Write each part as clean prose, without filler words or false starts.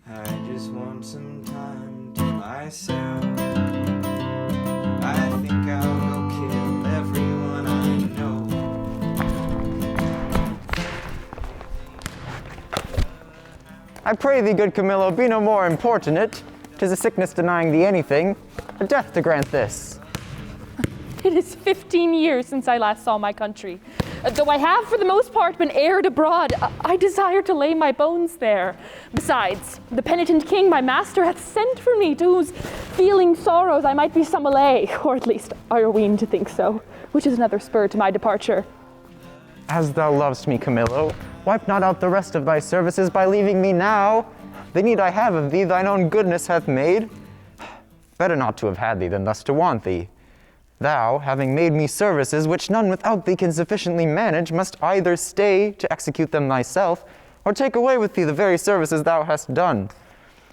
I just want some time to myself. I think I'll go kill everyone I know. I pray thee, good Camillo, be no more importunate. 'Tis a sickness denying thee anything, a death to grant this. It is 15 years since I last saw my country. Though I have for the most part been aired abroad, I desire to lay my bones there. Besides, the penitent king my master hath sent for me, to whose feeling sorrows I might be some allay, or at least I are ween to think so, which is another spur to my departure. As thou lovest me, Camillo, wipe not out the rest of thy services by leaving me now. The need I have of thee thine own goodness hath made. Better not to have had thee than thus to want thee. Thou, having made me services which none without thee can sufficiently manage, must either stay to execute them thyself, or take away with thee the very services thou hast done.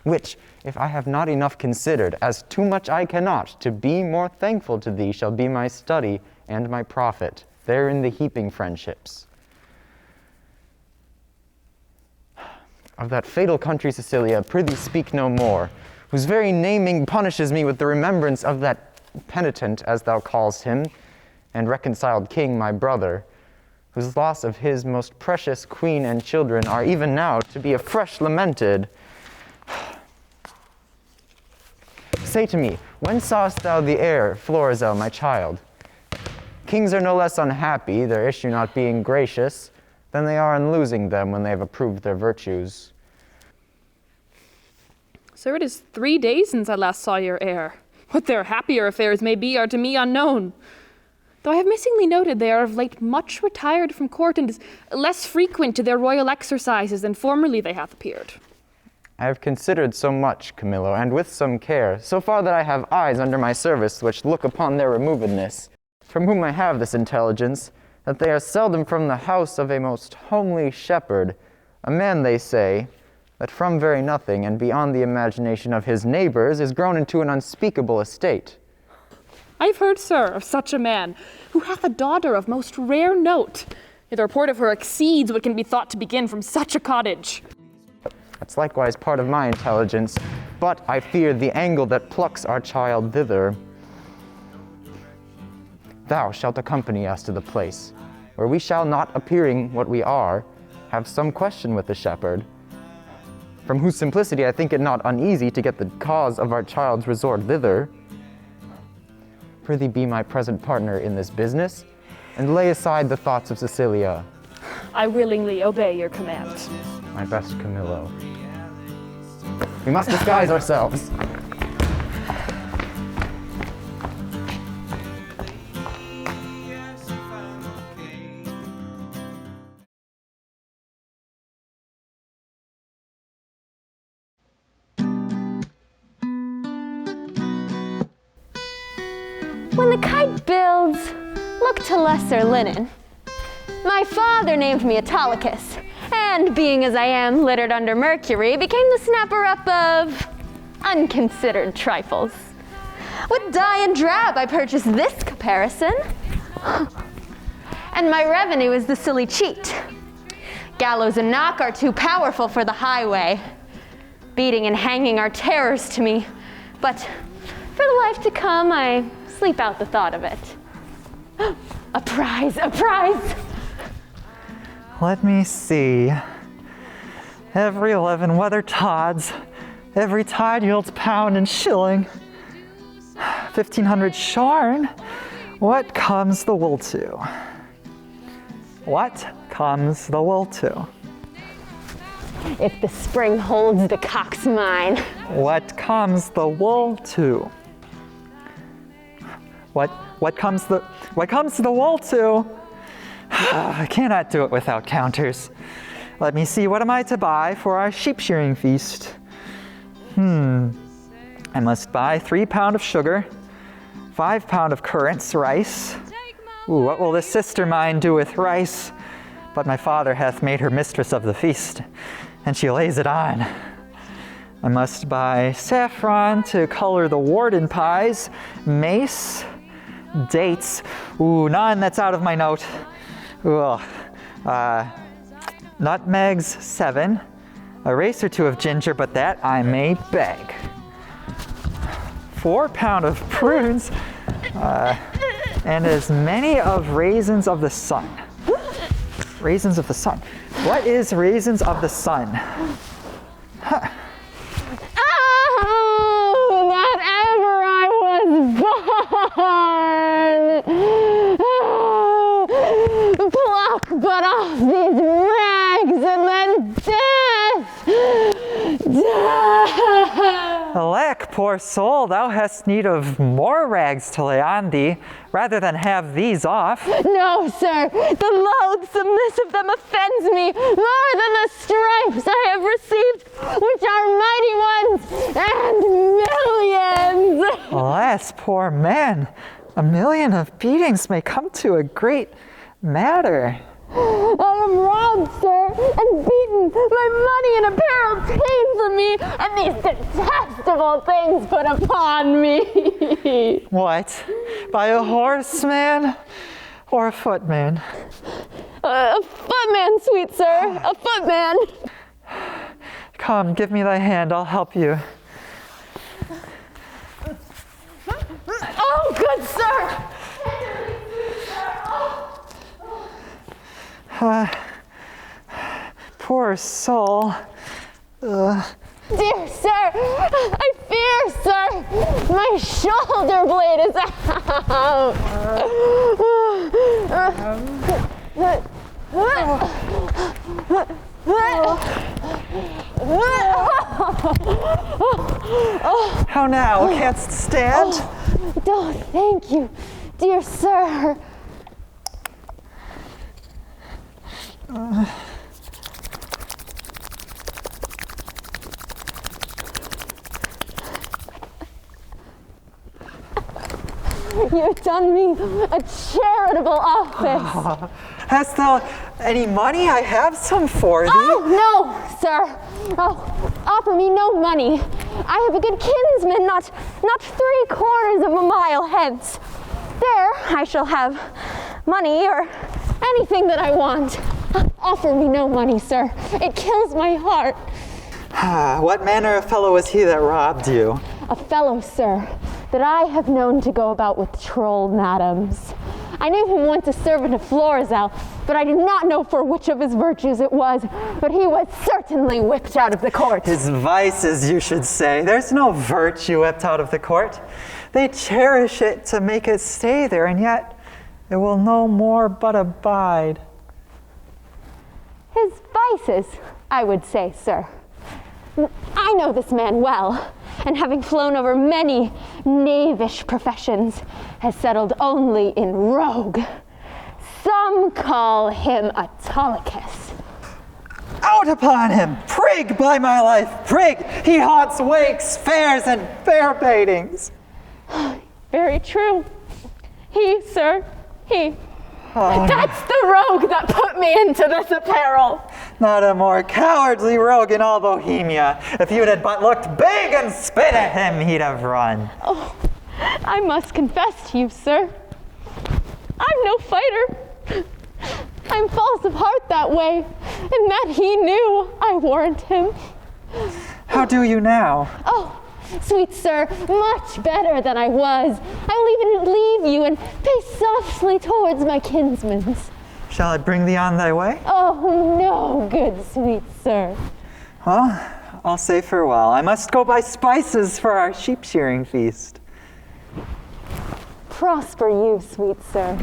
Which, if I have not enough considered, as too much I cannot, to be more thankful to thee shall be my study and my profit, there in the heaping friendships. Of that fatal country, Sicilia, prithee speak no more, whose very naming punishes me with the remembrance of that penitent, as thou callest him, and reconciled king, my brother, whose loss of his most precious queen and children are even now to be afresh lamented. Say to me, when sawest thou the heir, Florizel, my child? Kings are no less unhappy, their issue not being gracious, than they are in losing them when they have approved their virtues. Sir, it is 3 days since I last saw your heir. What their happier affairs may be are to me unknown. Though I have missingly noted they are of late much retired from court and less frequent to their royal exercises than formerly they hath appeared. I have considered so much, Camillo, and with some care, so far that I have eyes under my service which look upon their removedness, from whom I have this intelligence, that they are seldom from the house of a most homely shepherd, a man, they say, that from very nothing and beyond the imagination of his neighbors is grown into an unspeakable estate. I have heard, sir, of such a man, who hath a daughter of most rare note. The report of her exceeds what can be thought to begin from such a cottage. That's likewise part of my intelligence, but I fear the angle that plucks our child thither. Thou shalt accompany us to the place, where we shall not, appearing what we are, have some question with the shepherd, from whose simplicity I think it not uneasy to get the cause of our child's resort thither. Prithee be my present partner in this business, and lay aside the thoughts of Sicilia. I willingly obey your command. My best Camillo. We must disguise ourselves. When the kite builds, look to lesser linen. My father named me Autolycus, and being as I am littered under Mercury, became the snapper-up of unconsidered trifles. With dye and drab I purchased this caparison, and my revenue is the silly cheat. Gallows and knock are too powerful for the highway. Beating and hanging are terrors to me, but for the life to come, I sleep out the thought of it. A prize, a prize! Let me see. Every 11 weather tods, every tide yields pound and shilling. 1,500 sharn, what comes the wool to? What comes the wool to? If the spring holds, the cock's mine. What comes the wool to? What comes the wool to? I cannot do it without counters. Let me see, what am I to buy for our sheep shearing feast? I must buy 3 pound of sugar, 5 pound of currants, rice. Ooh, what will this sister mine do with rice? But my father hath made her mistress of the feast, and she lays it on. I must buy saffron to color the warden pies, mace, dates. Ooh, none, that's out of my note. Ooh, nutmegs, 7. A race or two of ginger, but that I may beg. 4 pound of prunes, and as many of raisins of the sun. Raisins of the sun. What is raisins of the sun? Huh. Oh, that ever I was born! Pluck but off these rags and then death! Death! Alack, poor soul, thou hast need of more rags to lay on thee, rather than have these off. No, sir, the loathsomeness of them offends me more than the stripes I have received, which are mighty ones and millions. Alas, poor man, a million of beatings may come to a great matter. I am robbed, sir, and beaten, my money and apparel taken from me, and these detestable things put upon me. What? By a horseman or a footman? A footman, sweet sir, a footman. Come, give me thy hand, I'll help you. Oh, good sir. Poor soul. Dear sir, I fear, sir, my shoulder blade is out. How now, canst stand? Oh, thank you, dear sir. You've done me a charitable office. Hast thou any money? I have some for thee. Oh, no, sir. Oh, offer me no money. I have a good kinsman not 3/4 of a mile hence. There I shall have money or anything that I want. Offer me no money, sir. It kills my heart. What manner of fellow was he that robbed you? A fellow, sir, that I have known to go about with troll madams. I knew him once a servant of Florizel, but I do not know for which of his virtues it was, but he was certainly whipped out of the court. His vices, you should say. There's no virtue whipped out of the court. They cherish it to make it stay there, and yet it will no more but abide. His vices, I would say, sir. I know this man well, and having flown over many knavish professions, has settled only in rogue. Some call him Autolycus. Out upon him! Prig, by my life, prig! He haunts wakes, fairs, and fair baitings. Very true. He, sir, he. Oh, That's the rogue that put me into this apparel. not a more cowardly rogue in all Bohemia. If you had but looked big and spit at him, he'd have run. Oh, I must confess to you, sir, I'm no fighter. I'm false of heart that way, and that he knew, I warrant him. How do you now? Oh, sweet sir, much better than I was. I will even leave you and pace softly towards my kinsman's. Shall I bring thee on thy way? Oh, no, good sweet sir. Well, I'll say farewell. I must go buy spices for our sheep shearing feast. Prosper you, sweet sir.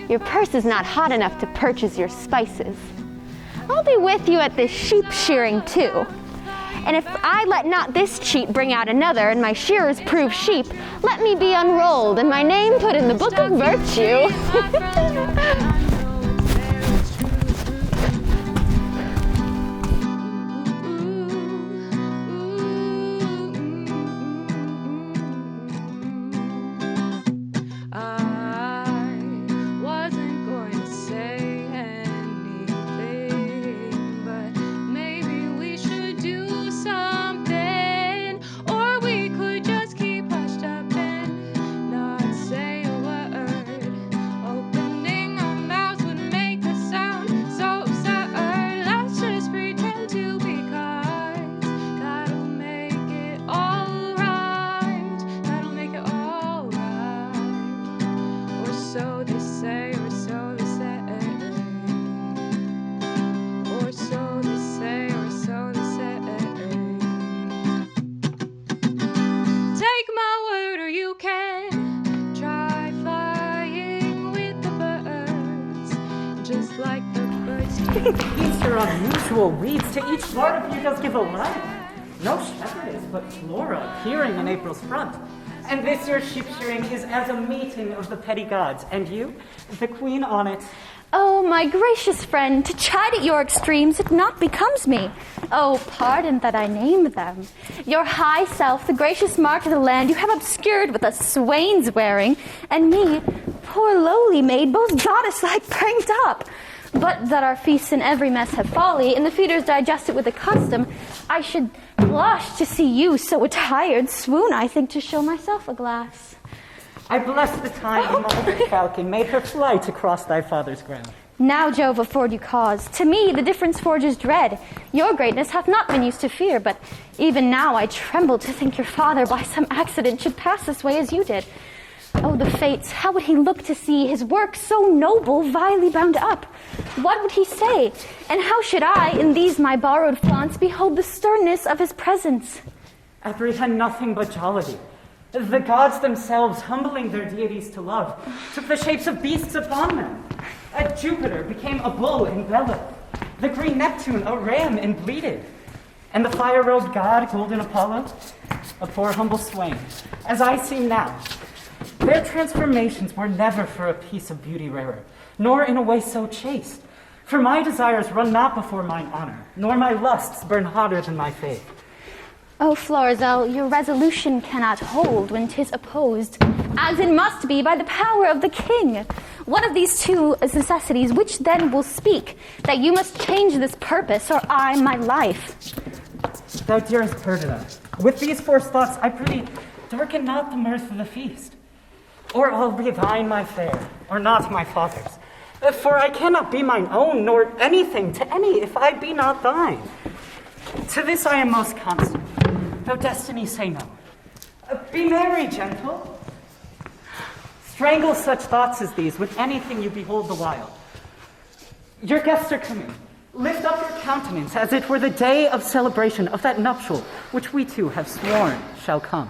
Your purse is not hot enough to purchase your spices. I'll be with you at this sheep shearing too. And if I let not this cheat bring out another, and my shearers prove sheep, let me be unrolled and my name put in the book of virtue. Or we could just keep hushed you can try flying with the birds, just like the birds do. These are unusual weeds. To each part of you does give a life. No shepherdess, but Flora appearing in April's front. And this year's sheep shearing is as a meeting of the petty gods, and you, the queen on it. Oh, my gracious friend, to chide at your extremes, it not becomes me. Oh, pardon that I name them. Your high self, the gracious mark of the land, you have obscured with a swain's wearing, and me, poor lowly maid, both goddess-like pranked up. But that our feasts in every mess have folly, and the feeders digest it with a custom, I should blush to see you so attired, swoon, I think, to show myself a glass. I bless the time the mother falcon made her flight across thy father's ground. Now Jove afford you cause. To me the difference forges dread. Your greatness hath not been used to fear, but even now I tremble to think your father by some accident should pass this way as you did. Oh, the fates, how would he look to see his work so noble vilely bound up? What would he say? And how should I, in these my borrowed flaunts, behold the sternness of his presence? Apprehend nothing but jollity. The gods themselves, humbling their deities to love, took the shapes of beasts upon them. Jupiter became a bull and bellowed, the green Neptune a ram and bleated, and the fire-robed god, golden Apollo, a poor humble swain, as I seem now. Their transformations were never for a piece of beauty rarer, nor in a way so chaste. For my desires run not before mine honor, nor my lusts burn hotter than my faith. Oh, Florizel, your resolution cannot hold when 'tis opposed, as it must be by the power of the king. What of these two necessities, which then will speak, that you must change this purpose, or I my life? Thou dearest Perdita, with these forced thoughts I prithee, darken not the mirth of the feast. Or I'll be thine, my fair, or not my father's. For I cannot be mine own, nor anything to any, if I be not thine. To this I am most constant, though destiny say no. Be merry, gentle. Strangle such thoughts as these with anything you behold the while. Your guests are coming. Lift up your countenance as it were the day of celebration of that nuptial which we two have sworn shall come.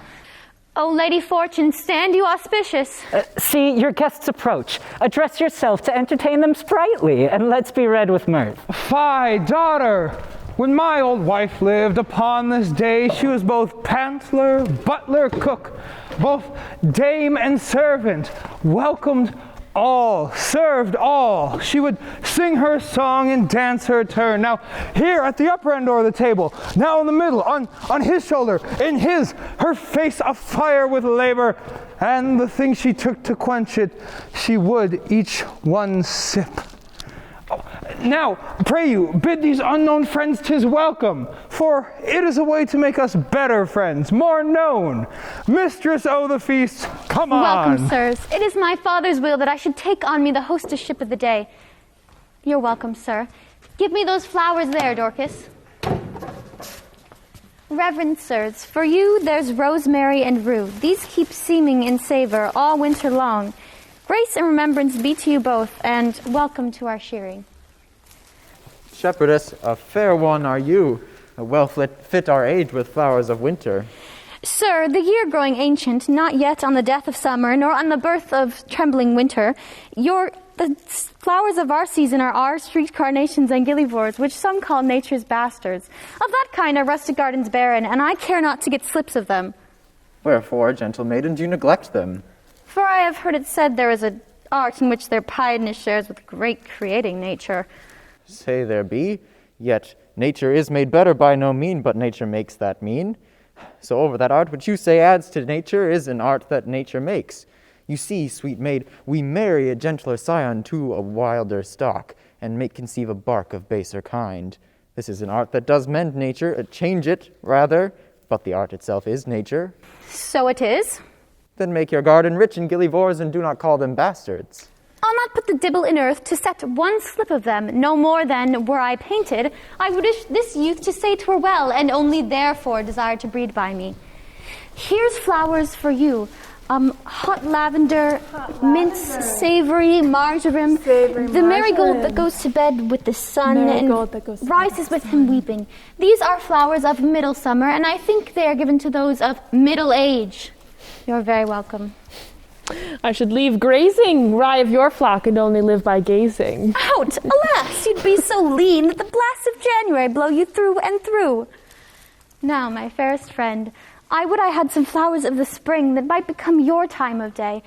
O Lady Fortune, stand you auspicious. See, your guests approach. Address yourself to entertain them sprightly, and let's be read with mirth. Fie, daughter! When my old wife lived upon this day, she was both pantler, butler, cook, both dame and servant, welcomed all, served all. She would sing her song and dance her turn. Now here at the upper end of the table, now in the middle, on his shoulder, in his, her face afire with labor, and the thing she took to quench it, she would each one sip. Now, pray you, bid these unknown friends 'tis welcome, for it is a way to make us better friends, more known. Mistress o' the feast, come on. Welcome, sirs. It is my father's will that I should take on me the hostessship of the day. You're welcome, sir. Give me those flowers there, Dorcas. Reverend sirs, for you there's rosemary and rue. These keep seeming in savor all winter long. Grace and remembrance be to you both, and welcome to our shearing. Shepherdess, a fair one are you, well fit our age with flowers of winter. Sir, the year growing ancient, not yet on the death of summer, nor on the birth of trembling winter, the flowers of our season are our street carnations and gillivores, which some call nature's bastards. Of that kind are rustic gardens barren, and I care not to get slips of them. Wherefore, gentle maiden, do you neglect them? For I have heard it said there is an art in which their piedness shares with great creating nature. Say there be, yet nature is made better by no mean, but nature makes that mean. So over that art which you say adds to nature is an art that nature makes. You see, sweet maid, we marry a gentler scion to a wilder stock, and make conceive a bark of baser kind. This is an art that does mend nature, change it, rather, but the art itself is nature. So it is. Then make your garden rich in gillivores, and do not call them bastards. I'll not put the dibble in earth to set one slip of them, no more than, were I painted, I would wish this youth to say 'twere well, and only therefore desire to breed by me. Here's flowers for you. Hot lavender, mints, savory, marjoram, the marigold that goes to bed with the sun and rises with him weeping. These are flowers of middle summer, and I think they are given to those of middle age. You're very welcome. I should leave grazing, rye of your flock, and only live by gazing. Out! Alas, you'd be so lean that the blasts of January blow you through and through. Now, my fairest friend, I would I had some flowers of the spring that might become your time of day,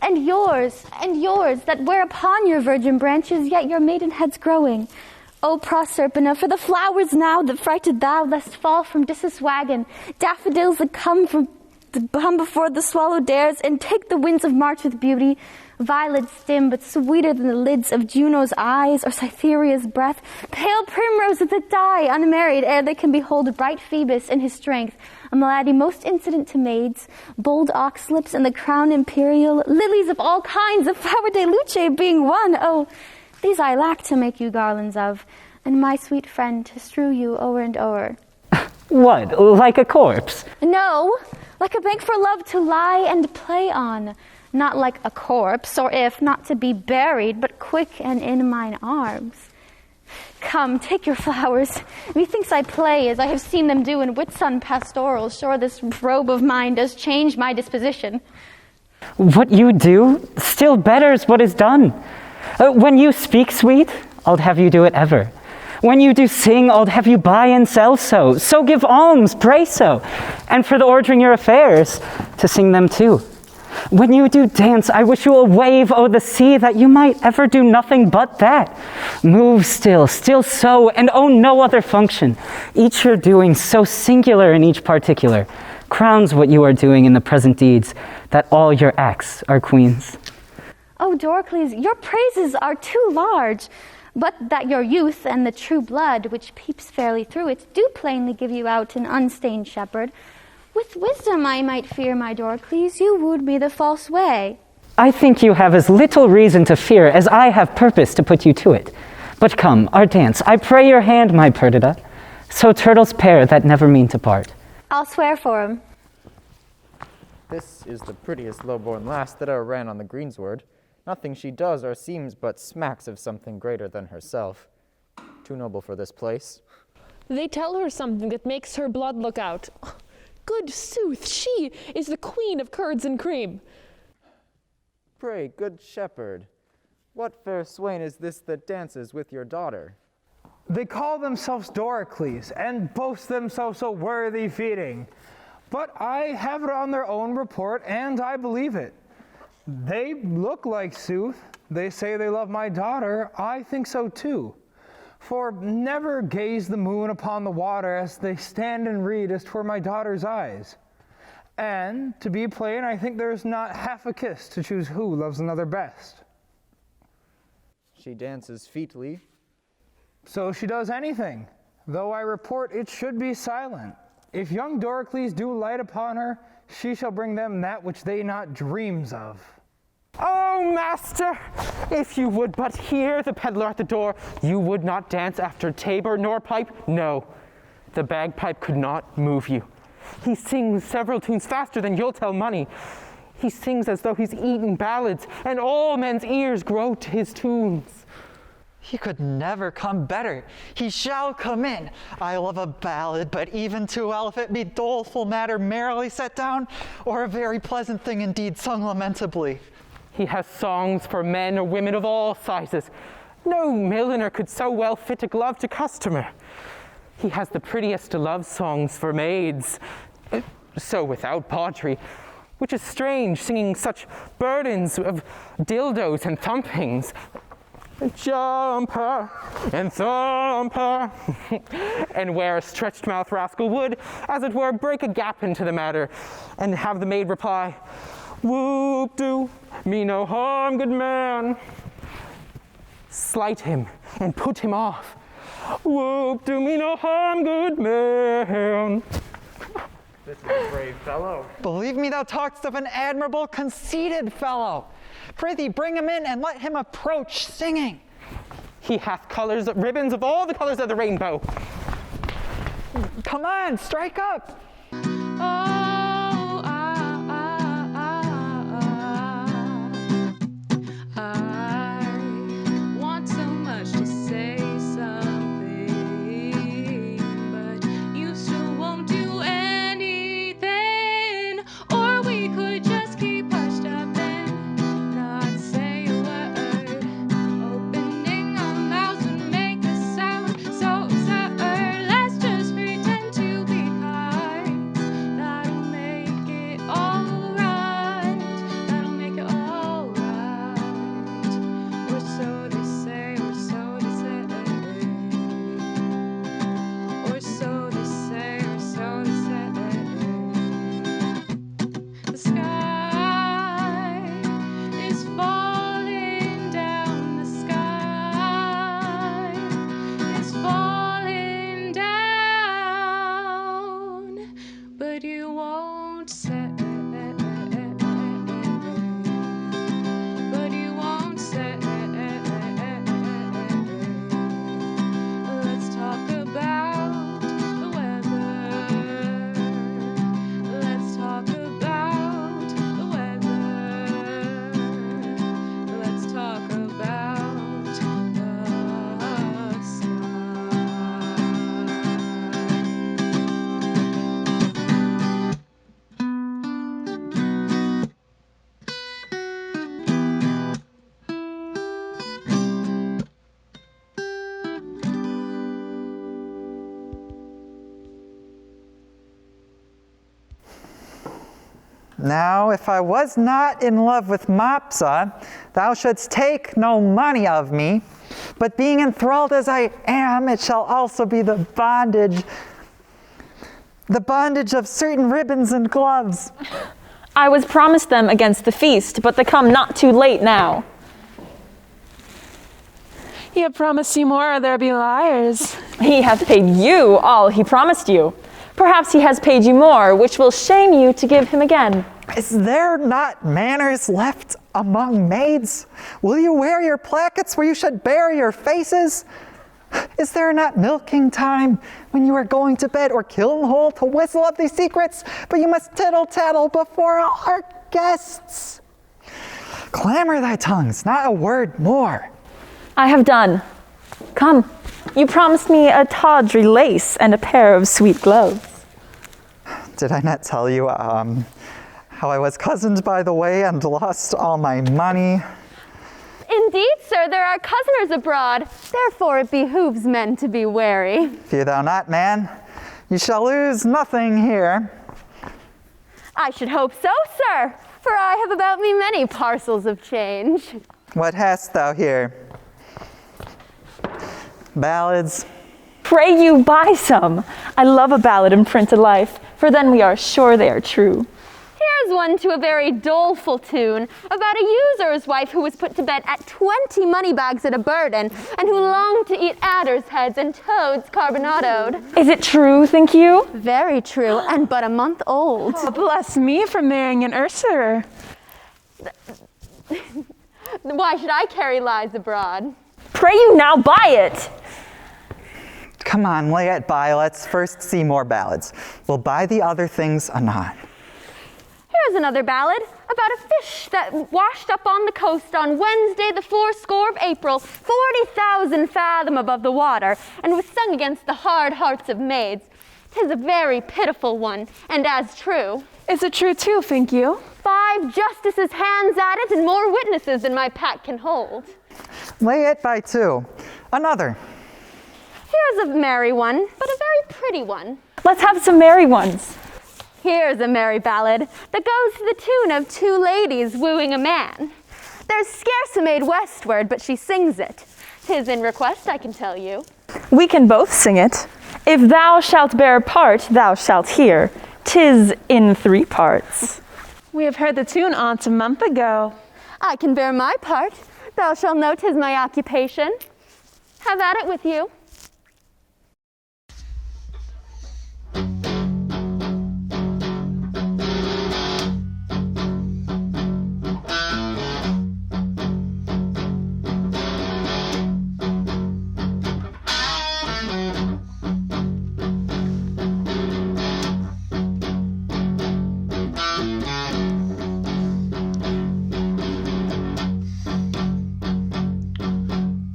and yours, that wear upon your virgin branches, yet your maidenhead's growing. O Proserpina, for the flowers now that frighted thou, lest fall from Dissus' wagon, daffodils that come before the swallow dares, and take the winds of March with beauty, violets dim but sweeter than the lids of Juno's eyes, or Cytherea's breath, pale primroses that die unmarried ere they can behold bright Phoebus in his strength, a malady most incident to maids, bold oxlips and the crown imperial, lilies of all kinds, the flower de luce being one. Oh, these I lack to make you garlands of, and my sweet friend to strew you o'er and o'er. What, like a corpse? No, like a bank for love to lie and play on. Not like a corpse, or if not to be buried, but quick and in mine arms. Come, take your flowers. Methinks I play as I have seen them do in Whitsun pastorals. Sure, this robe of mine does change my disposition. What you do still betters what is done. When you speak sweet, I'll have you do it ever. When you do sing, I'll have you buy and sell so. So give alms, pray so. And for the ordering your affairs, to sing them too. When you do dance, I wish you a wave o'er the sea, that you might ever do nothing but that. Move still so, and own no other function. Each your doing, so singular in each particular, crowns what you are doing in the present deeds, that all your acts are queens. Oh, Dorcas, your praises are too large, but that your youth and the true blood, which peeps fairly through it, do plainly give you out an unstained shepherd. With wisdom I might fear, my Dorcas, you wooed me the false way. I think you have as little reason to fear as I have purpose to put you to it. But come, our dance, I pray your hand, my Perdita, so turtles pair that never mean to part. I'll swear for him. This is the prettiest low-born lass that e'er ran on the greensward. Nothing she does or seems but smacks of something greater than herself. Too noble for this place. They tell her something that makes her blood look out. Good sooth, she is the queen of curds and cream. Pray, good shepherd, what fair swain is this that dances with your daughter? They call themselves Dorcas, and boast themselves so worthy feeding. But I have it on their own report, and I believe it. They look like sooth. They say they love my daughter. I think so too. For never gaze the moon upon the water as they stand and read as 'twere my daughter's eyes. And, to be plain, I think there's not half a kiss to choose who loves another best. She dances featly. So she does anything, though I report it should be silent. If young Dorcas do light upon her, she shall bring them that which they not dreams of. Oh, master, if you would but hear the peddler at the door, you would not dance after tabor nor pipe. No, the bagpipe could not move you. He sings several tunes faster than you'll tell money. He sings as though he's eating ballads, and all men's ears grow to his tunes. He could never come better. He shall come in. I love a ballad, but even too well if it be doleful matter merrily set down, or a very pleasant thing indeed sung lamentably. He has songs for men or women of all sizes. No milliner could so well fit a glove to customer. He has the prettiest love songs for maids, so without pottery, which is strange, singing such burdens of dildos and thumpings. Jumper and thumper, and where a stretched mouth rascal would, as it were, break a gap into the matter, and have the maid reply, "Whoop do me no harm, good man." Slight him and put him off. Whoop do me no harm, good man. This is a brave fellow. Believe me, thou talk'st of an admirable, conceited fellow. Prithee, bring him in and let him approach singing. He hath ribbons of all the colors of the rainbow. Come on, strike up. I want so much to say something, but you still won't do anything, or we could Now, if I was not in love with Mopsa, thou shouldst take no money of me. But being enthralled as I am, it shall also be the bondage of certain ribbons and gloves. I was promised them against the feast, but they come not too late now. He had promised you more, or there be liars. He hath paid you all he promised you. Perhaps he has paid you more, which will shame you to give him again. Is there not manners left among maids? Will you wear your plackets where you should bury your faces? Is there not milking time when you are going to bed, or kiln hole to whistle up these secrets? But you must tittle-tattle before our guests. Clamor thy tongues, not a word more. I have done. Come, you promised me a tawdry lace and a pair of sweet gloves. Did I not tell you how I was cozened by the way and lost all my money? Indeed, sir, there are cozeners abroad. Therefore it behooves men to be wary. Fear thou not, man. You shall lose nothing here. I should hope so, sir, for I have about me many parcels of change. What hast thou here? Ballads? Pray you buy some. I love a ballad in printed life, for then we are sure they are true. Here's one to a very doleful tune about a usurer's wife who was put to bed at 20 money bags at a burden, and who longed to eat adders' heads and toads carbonadoed. Is it true, think you? Very true, and but a month old. Oh, bless me for marrying an usurer. Why should I carry lies abroad? Pray you now buy it. Come on, lay it by. Let's first see more ballads. We'll buy the other things anon. Here's another ballad about a fish that washed up on the coast on Wednesday, the fourscore of April, 40,000 fathom above the water, and was sung against the hard hearts of maids. 'Tis a very pitiful one, and as true. Is it true too, think you? 5 justices' hands at it, and more witnesses than my pack can hold. Lay it by 2. Another. Here's a merry one, but a very pretty one. Let's have some merry ones. Here's a merry ballad that goes to the tune of 2 ladies wooing a man. There's scarce a maid westward, but she sings it. 'Tis in request, I can tell you. We can both sing it. If thou shalt bear part, thou shalt hear. 'Tis in 3 parts. We have heard the tune on't a month ago. I can bear my part. Thou shalt know 'tis my occupation. Have at it with you.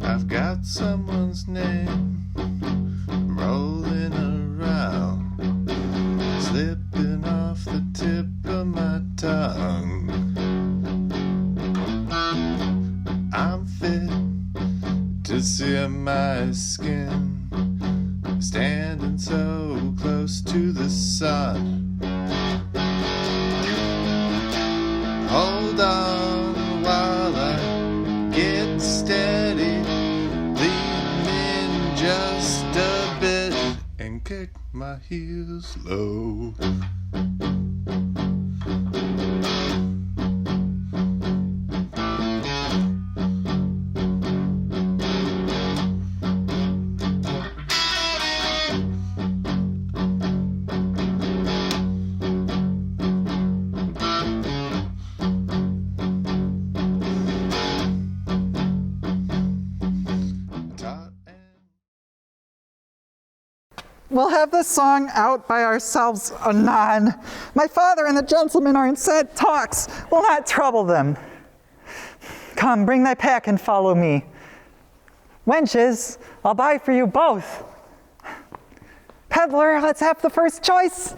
I've got someone's name rolling around, slipping off the tip of my tongue. I'm fit to see my skin, standing so close to the sun. Hold on while I get steady, leaning just a bit, and kick my heels low. We'll have this song out by ourselves anon. My father and the gentlemen are in sad talks. We'll not trouble them. Come, bring thy pack and follow me. Wenches, I'll buy for you both. Peddler, let's have the first choice.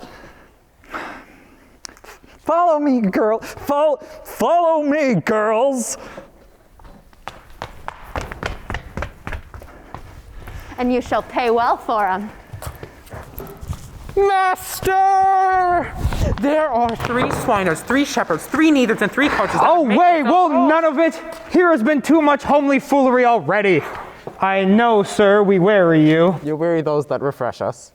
Follow me, girl. Follow me, girls. And you shall pay well for 'em. Master! There are 3 swiners, 3 shepherds, 3 neithers, and 3 coaches. Oh, wait, well, none of it. Here has been too much homely foolery already. I know, sir, we weary you. You weary those that refresh us.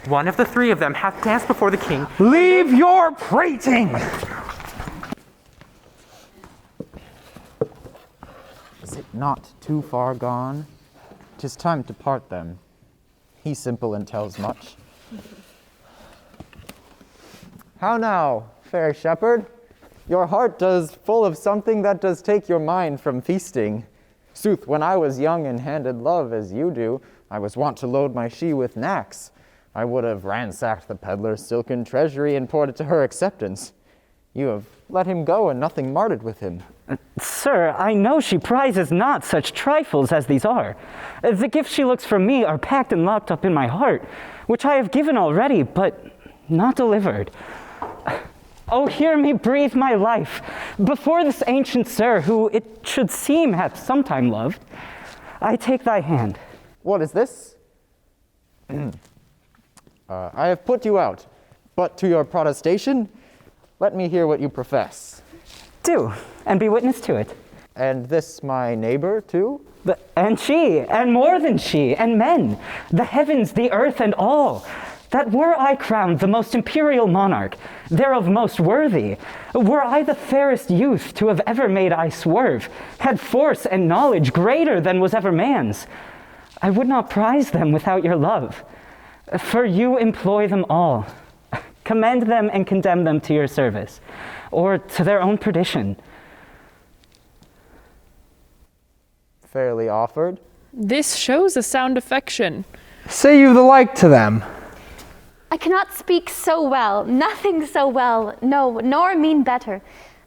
One of the 3 of them hath danced before the king. Leave your prating. Is it not too far gone? 'Tis time to part them. He simple and tells much. How now, fair shepherd? Your heart does full of something that does take your mind from feasting. Sooth, when I was young and handed love as you do, I was wont to load my she with knacks. I would have ransacked the peddler's silken treasury and poured it to her acceptance. You have let him go and nothing marted with him. Sir, I know she prizes not such trifles as these are. The gifts she looks from me are packed and locked up in my heart, which I have given already, but not delivered. Oh, hear me breathe my life before this ancient sir, who it should seem hath sometime loved. I take thy hand. What is this? I have put you out, but to your protestation, let me hear what you profess. Do, and be witness to it. And this my neighbor, too? And she, and more than she, and men, the heavens, the earth, and all, that were I crowned the most imperial monarch, thereof most worthy, were I the fairest youth to have ever made I swerve, had force and knowledge greater than was ever man's, I would not prize them without your love. For you employ them all, commend them and condemn them to your service, or to their own perdition. Fairly offered. This shows a sound affection. Say you the like to them. I cannot speak so well, nothing so well, no, nor mean better.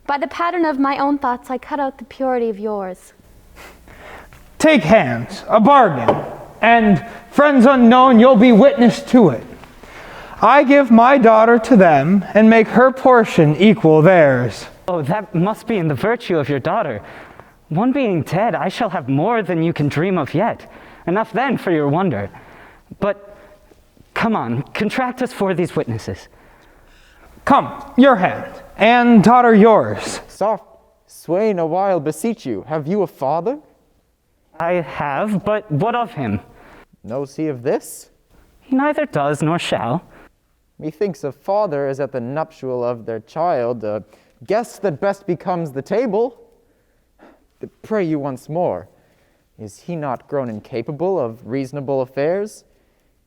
By the pattern of my own thoughts, I cut out the purity of yours. Take hands, a bargain, and friends unknown, you'll be witness to it. I give my daughter to them and make her portion equal theirs. Oh, that must be in the virtue of your daughter. One being dead, I shall have more than you can dream of yet. Enough then for your wonder. But come on, contract us for these witnesses. Come, your hand, and daughter yours. Soft, swain, a while beseech you. Have you a father? I have, but what of him? Knows he of this? He neither does nor shall. Methinks a father is at the nuptial of their child, a guest that best becomes the table. Pray you once more, is he not grown incapable of reasonable affairs?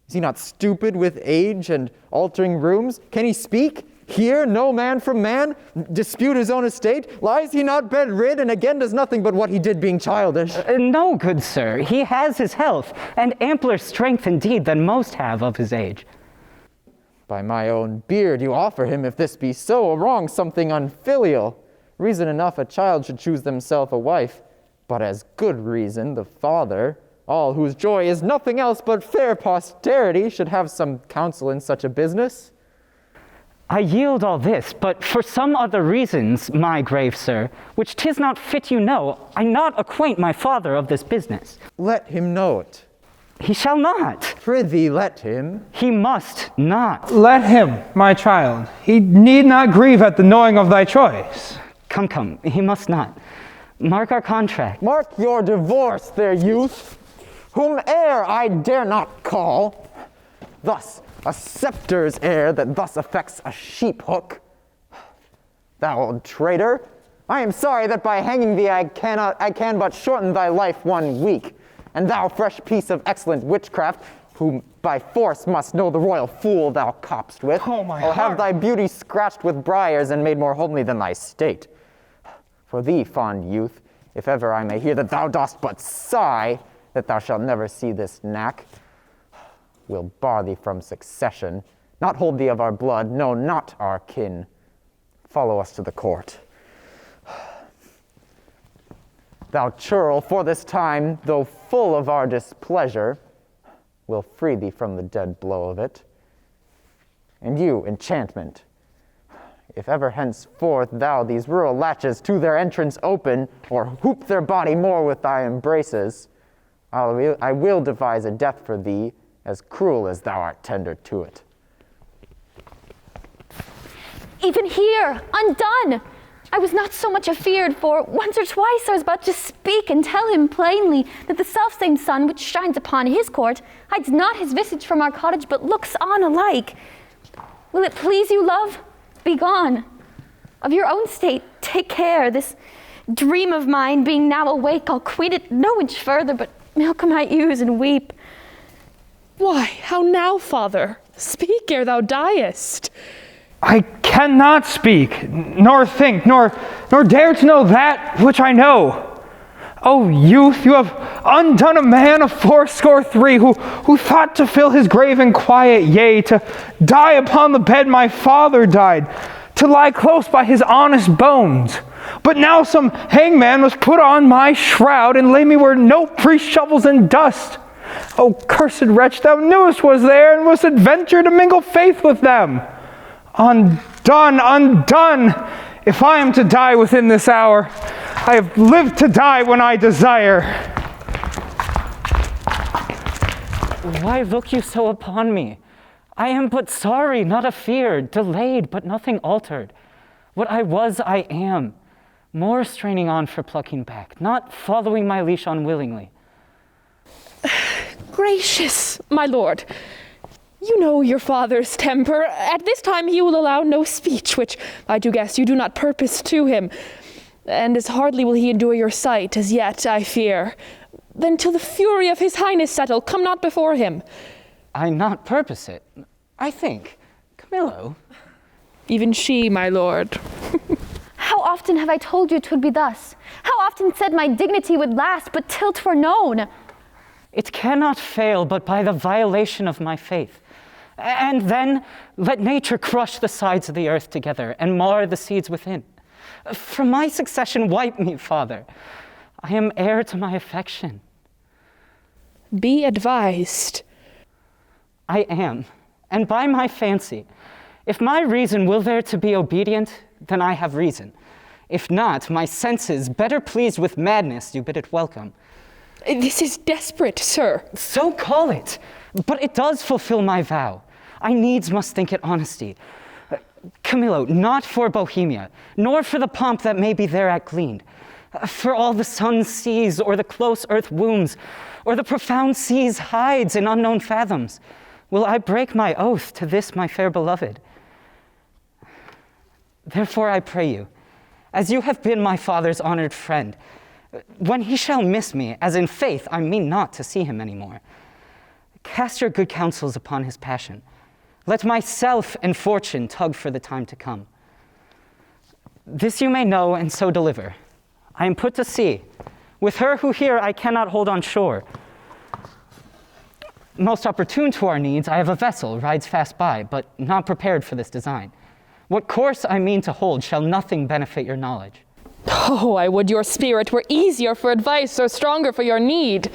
Is he not stupid with age and altering rooms? Can he speak, hear no man from man, dispute his own estate? Lies he not bedrid, and again does nothing but what he did being childish? No, good sir, he has his health, and ampler strength indeed than most have of his age. By my own beard you offer him, if this be so, a wrong something unfilial. Reason enough a child should choose themself a wife, but as good reason the father, all whose joy is nothing else but fair posterity, should have some counsel in such a business. I yield all this, but for some other reasons, my grave sir, which 'tis not fit you know, I not acquaint my father of this business. Let him know it. He shall not. Prithee, let him. He must not. Let him, my child. He need not grieve at the knowing of thy choice. Come, he must not. Mark our contract. Mark your divorce there, youth, whom heir I dare not call. Thus, a scepter's heir that thus affects a sheep hook. Thou old traitor, I am sorry that by hanging thee I can but shorten thy life 1 week. And thou fresh piece of excellent witchcraft, whom by force must know the royal fool thou copst with, I'll have thy beauty scratched with briars and made more homely than thy state. For thee, fond youth, if ever I may hear that thou dost but sigh, that thou shalt never see this knack, we'll bar thee from succession, not hold thee of our blood, no, not our kin. Follow us to the court. Thou churl, for this time, though full of our displeasure, will free thee from the dead blow of it. And you, enchantment, if ever henceforth thou these rural latches to their entrance open, or hoop their body more with thy embraces, I will devise a death for thee as cruel as thou art tender to it. even here, undone. I was not so much afeard, for once or twice I was about to speak and tell him plainly that the selfsame sun which shines upon his court hides not his visage from our cottage, but looks on alike. Will it please you, love? Be gone. Of your own state, take care. This dream of mine being now awake, I'll quit it no inch further, but milk my ewes and weep. Why, how now, father? Speak ere thou diest. I cannot speak, nor think, nor dare to know that which I know. O youth, you have undone a man of 83 who thought to fill his grave in quiet, yea, to die upon the bed my father died, to lie close by his honest bones. But now some hangman must put on my shroud and lay me where no priest shovels in dust. O cursed wretch, thou knewest was there, and wouldst adventure to mingle faith with them. Undone, undone! If I am to die within this hour, I have lived to die when I desire. Why look you so upon me? I am but sorry, not afeard, delayed, but nothing altered. What I was, I am, more straining on for plucking back, not following my leash unwillingly. Gracious, my lord, you know your father's temper. At this time he will allow no speech, which I do guess you do not purpose to him. And as hardly will he endure your sight as yet, I fear. Then till the fury of his highness settle, come not before him. I not purpose it, I think. Camillo? Even she, my lord. How often have I told you 'twould be thus? How often said my dignity would last, but till 'twere known? It cannot fail but by the violation of my faith. And then let nature crush the sides of the earth together and mar the seeds within. From my succession wipe me, father. I am heir to my affection. Be advised. I am, and by my fancy. If my reason will there to be obedient, then I have reason. If not, my senses, better pleased with madness, do bid it welcome. This is desperate, sir. So call it, but it does fulfill my vow. I needs must think it honesty. Camillo, not for Bohemia, nor for the pomp that may be thereat gleaned, for all the sun sees, or the close earth wombs, or the profound seas hides in unknown fathoms, will I break my oath to this my fair beloved. Therefore I pray you, as you have been my father's honored friend, when he shall miss me, as in faith I mean not to see him any more, cast your good counsels upon his passion. Let myself and fortune tug for the time to come. This you may know and so deliver. I am put to sea. With her who here I cannot hold on shore. Most opportune to our needs, I have a vessel, rides fast by, but not prepared for this design. What course I mean to hold shall nothing benefit your knowledge. Oh, I would your spirit were easier for advice or stronger for your need.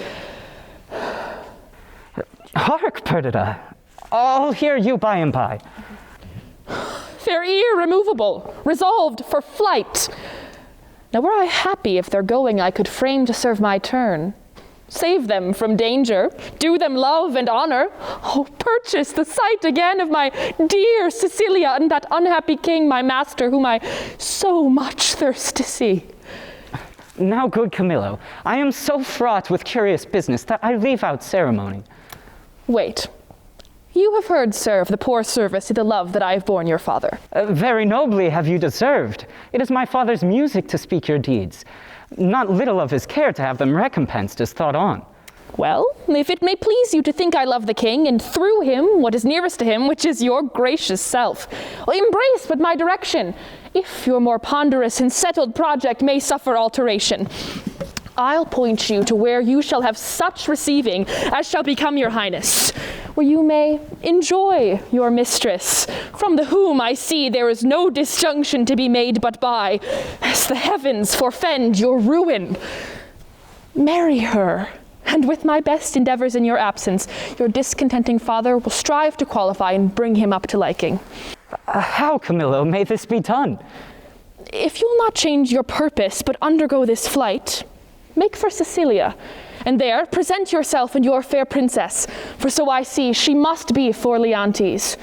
Hark, Perdita. I'll hear you by and by. Fair ear removable, resolved for flight. Now were I happy if their going I could frame to serve my turn. Save them from danger, do them love and honor. Oh, purchase the sight again of my dear Cecilia and that unhappy king, my master, whom I so much thirst to see. Now, good Camillo, I am so fraught with curious business that I leave out ceremony. Wait. You have heard, sir, of the poor service to the love that I have borne your father. Very nobly have you deserved. It is my father's music to speak your deeds. Not little of his care to have them recompensed as thought on. Well, if it may please you to think I love the king, and through him what is nearest to him, which is your gracious self, embrace but my direction, if your more ponderous and settled project may suffer alteration. I'll point you to where you shall have such receiving as shall become your highness, where you may enjoy your mistress, from the whom I see there is no disjunction to be made but by, as the heavens forfend your ruin. Marry her, and with my best endeavors in your absence, your discontenting father will strive to qualify and bring him up to liking. How, Camillo, may this be done? If you'll not change your purpose, but undergo this flight, make for Sicilia, and there present yourself and your fair princess, for so I see she must be for Leontes.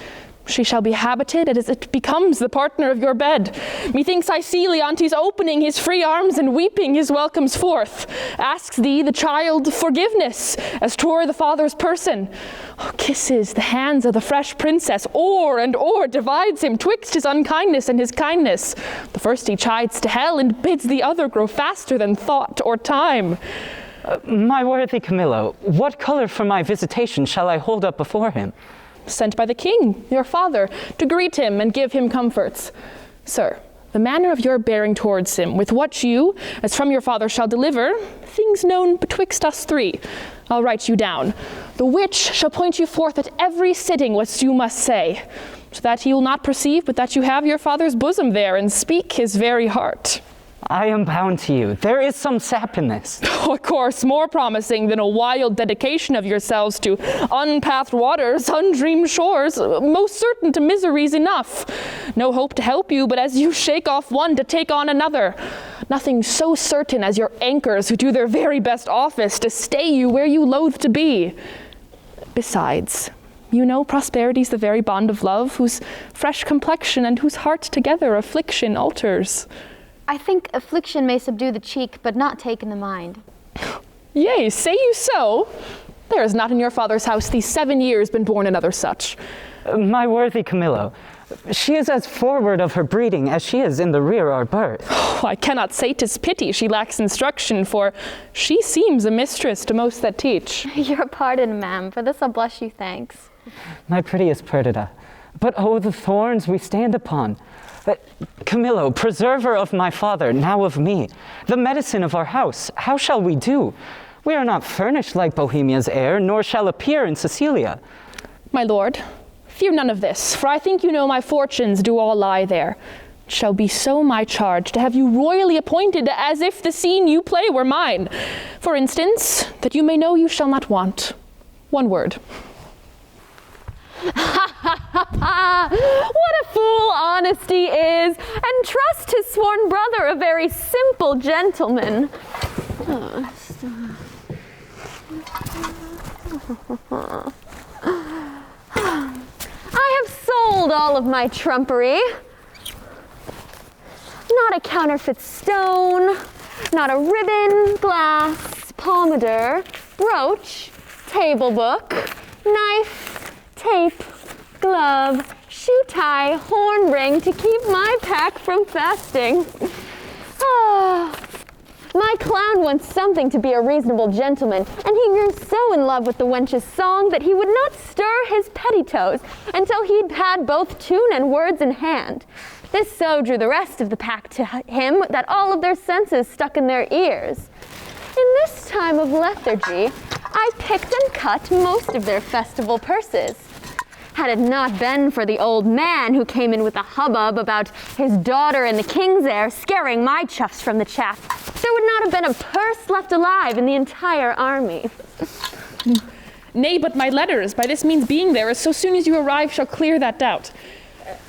She shall be habited as it becomes the partner of your bed. Methinks I see Leontes opening his free arms and weeping his welcomes forth. Asks thee, the child, forgiveness, as 'twere the father's person. Kisses the hands of the fresh princess, o'er and o'er divides him twixt his unkindness and his kindness. The first he chides to hell, and bids the other grow faster than thought or time. My worthy Camillo, what color for my visitation shall I hold up before him? Sent by the king, your father, to greet him and give him comforts. Sir, the manner of your bearing towards him, with what you, as from your father, shall deliver, things known betwixt us three, I'll write you down, the which shall point you forth at every sitting what you must say, so that he will not perceive but that you have your father's bosom there, and speak his very heart. I am bound to you. There is some sap in this. Oh, of course, more promising than a wild dedication of yourselves to unpathed waters, undreamed shores, most certain to miseries enough. No hope to help you, but as you shake off one to take on another. Nothing so certain as your anchors who do their very best office to stay you where you loathe to be. Besides, you know prosperity's the very bond of love, whose fresh complexion and whose heart together affliction alters. I think affliction may subdue the cheek, but not take in the mind. Yea, say you so? There has not in your father's house these 7 years been born another such. My worthy Camillo, she is as forward of her breeding as she is in the rear our birth. Oh, I cannot say 'tis pity she lacks instruction, for she seems a mistress to most that teach. Your pardon, ma'am, for this I'll blush you thanks. My prettiest Perdita, but oh, the thorns we stand upon. Camillo, preserver of my father, now of me, the medicine of our house, how shall we do? We are not furnished like Bohemia's heir, nor shall appear in Sicilia. My lord, fear none of this, for I think you know my fortunes do all lie there. It shall be so my charge to have you royally appointed as if the scene you play were mine. For instance, that you may know you shall not want. One word. What a fool honesty is, and trust his sworn brother, a very simple gentleman. I have sold all of my trumpery. Not a counterfeit stone, not a ribbon, glass, pomander, brooch, table book, knife, tape, glove, shoe tie, horn ring to keep my pack from fasting. My clown wants something to be a reasonable gentleman, and he grew so in love with the wench's song that he would not stir his petticoats until he'd had both tune and words in hand. This so drew the rest of the pack to him that all of their senses stuck in their ears. In this time of lethargy, I picked and cut most of their festival purses. Had it not been for the old man who came in with a hubbub about his daughter and the king's heir scaring my chuffs from the chaff, there would not have been a purse left alive in the entire army. Nay, but my letters, by this means being there, as so soon as you arrive, shall clear that doubt.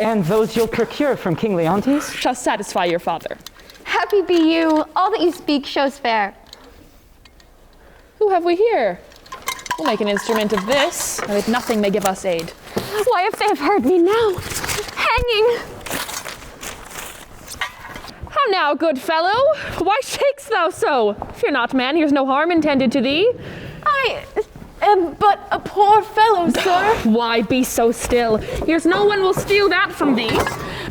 And those you'll procure from King Leontes? Shall satisfy your father. Happy be you. All that you speak shows fair. Who have we here? We'll make an instrument of this, and with nothing may give us aid. Why, if they have heard me now, hanging. How now, good fellow? Why shakest thou so? Fear not, man, here's no harm intended to thee. I am but a poor fellow, sir. Why be so still? Here's no one will steal that from thee.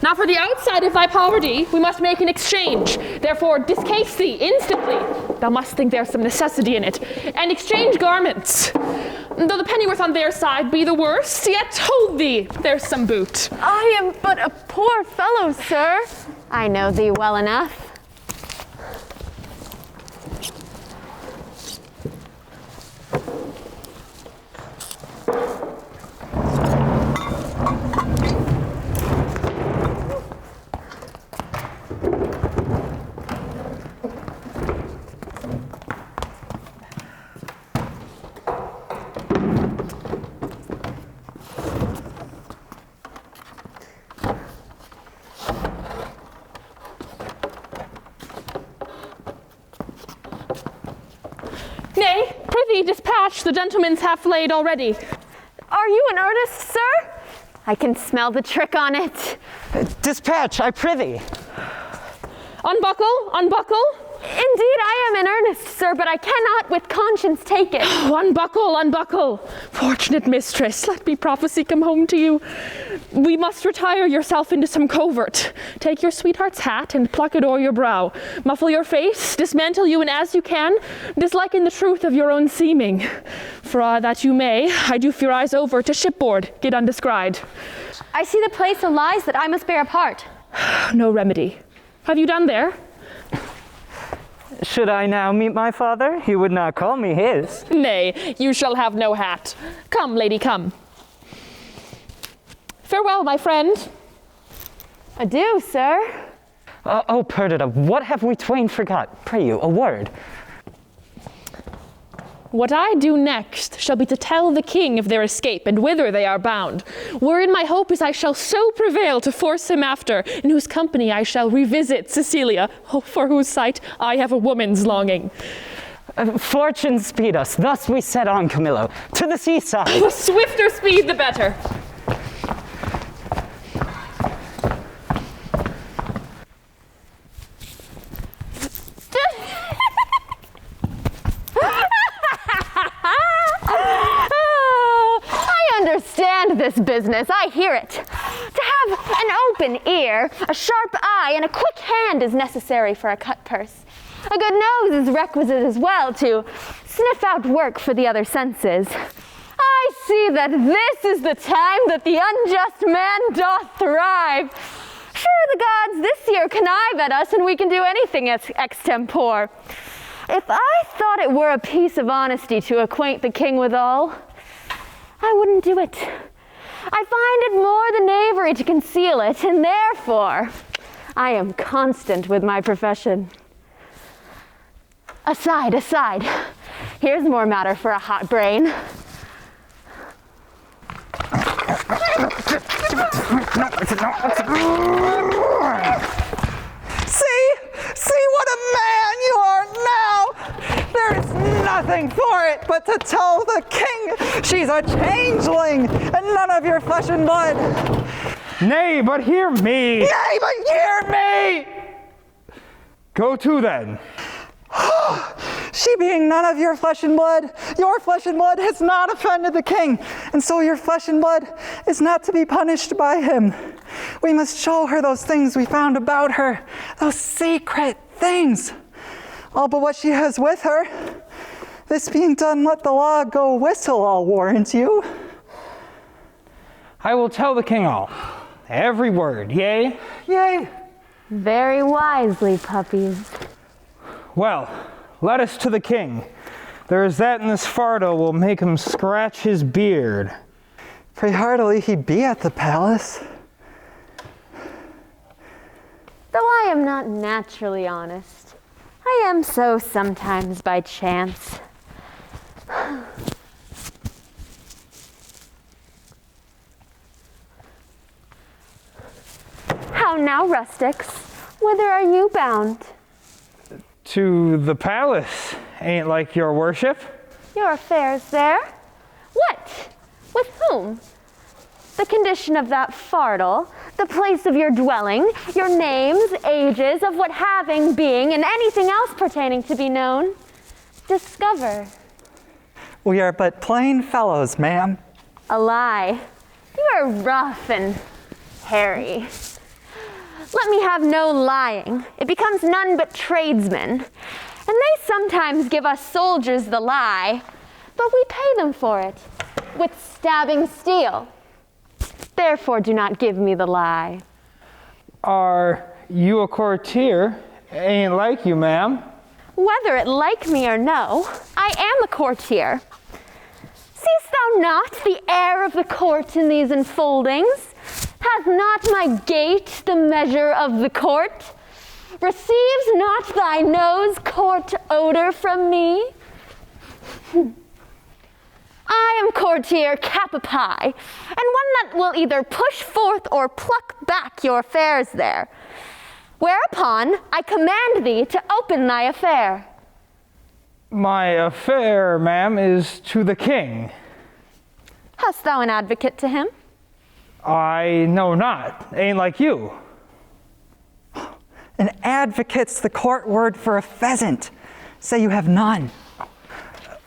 Now for the outside of thy poverty, we must make an exchange. Therefore, discase thee instantly. Thou must think there's some necessity in it. And exchange garments. Though the pennyworth on their side be the worst, yet hold thee, there's some boot. I am but a poor fellow, sir. I know thee well enough. Nay, prithee dispatch, the gentleman's half laid already. Are you in earnest, sir? I can smell the trick on it. Dispatch, I prithee. Unbuckle, unbuckle. Indeed, I am in earnest, sir, but I cannot with conscience take it. Unbuckle, unbuckle. Fortunate mistress, let me prophecy come home to you. We must retire yourself into some covert. Take your sweetheart's hat and pluck it o'er your brow. Muffle your face, dismantle you, and as you can, disliken the truth of your own seeming. For that you may, I do fear eyes over to shipboard, get undescried. I see the place of lies that I must bear apart. No remedy. Have you done there? Should I now meet my father? He would not call me his. Nay, you shall have no hat. Come, lady, come. Farewell, my friend. Adieu, sir. Oh, Perdita, what have we twain forgot? Pray you, a word. What I do next shall be to tell the king of their escape and whither they are bound. Wherein my hope is I shall so prevail to force him after, in whose company I shall revisit Cecilia, for whose sight I have a woman's longing. Fortune speed us, thus we set on, Camillo, to the seaside. The swifter speed, the better. Understand this business, I hear it. To have an open ear, a sharp eye, and a quick hand is necessary for a cut purse. A good nose is requisite as well to sniff out work for the other senses. I see that this is the time that the unjust man doth thrive. Sure, the gods this year connive at us, and we can do anything extempore. If I thought it were a piece of honesty to acquaint the king withal, I wouldn't do it. I find it more the knavery to conceal it, and therefore I am constant with my profession. Aside, aside. Here's more matter for a hot brain. See what a man you are now! There is nothing for it but to tell the king she's a changeling and none of your flesh and blood. Nay, but hear me. Nay, but hear me! Go to then. She being none of your flesh and blood has not offended the king, and so your flesh and blood is not to be punished by him. We must show her those things we found about her, those secret things. All but what she has with her. This being done, let the law go whistle, I'll warrant you. I will tell the king all. Every word, yea? Yea. Very wisely, puppies. Well, let us to the king. There is that in this fardo will make him scratch his beard. Pray heartily he be at the palace. Though I am not naturally honest, I am so sometimes by chance. How now, rustics? Whither are you bound? To the palace. Ain't like your worship? Your affairs there? What? With whom? The condition of that fardel, the place of your dwelling, your names, ages, of what having, being, and anything else pertaining to be known. Discover. We are but plain fellows, ma'am. A lie. You are rough and hairy. Let me have no lying. It becomes none but tradesmen. And they sometimes give us soldiers the lie, but we pay them for it with stabbing steel. Therefore do not give me the lie. Are you a courtier? Ain't like you, ma'am. Whether it like me or no, I am a courtier. Seest thou not the air of the court in these enfoldings? Hath not my gait the measure of the court? Receives not thy nose court odor from me? I am courtier Capapi, and one that will either push forth or pluck back your affairs there. Whereupon I command thee to open thy affair. My affair, ma'am, is to the king. Hast thou an advocate to him? I know not. Ain't like you. An advocate's the court word for a pheasant. Say you have none.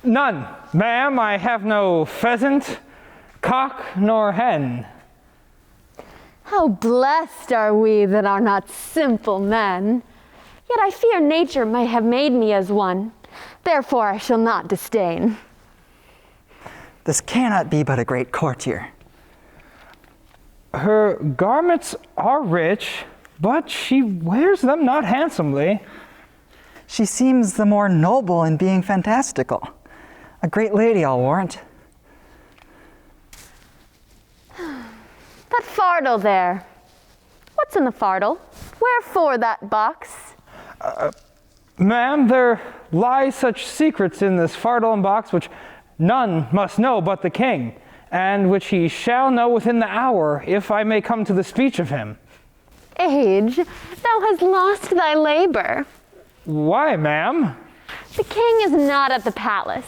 None, ma'am. I have no pheasant, cock, nor hen. How blessed are we that are not simple men. Yet I fear nature may have made me as one. Therefore I shall not disdain. This cannot be but a great courtier. Her garments are rich, but she wears them not handsomely. She seems the more noble in being fantastical. A great lady, I'll warrant. That fardel there. What's in the fardel? Wherefore that box? Ma'am, there lie such secrets in this fardel and box which none must know but the king, and which he shall know within the hour, if I may come to the speech of him. Age, thou hast lost thy labor. Why, ma'am? The king is not at the palace.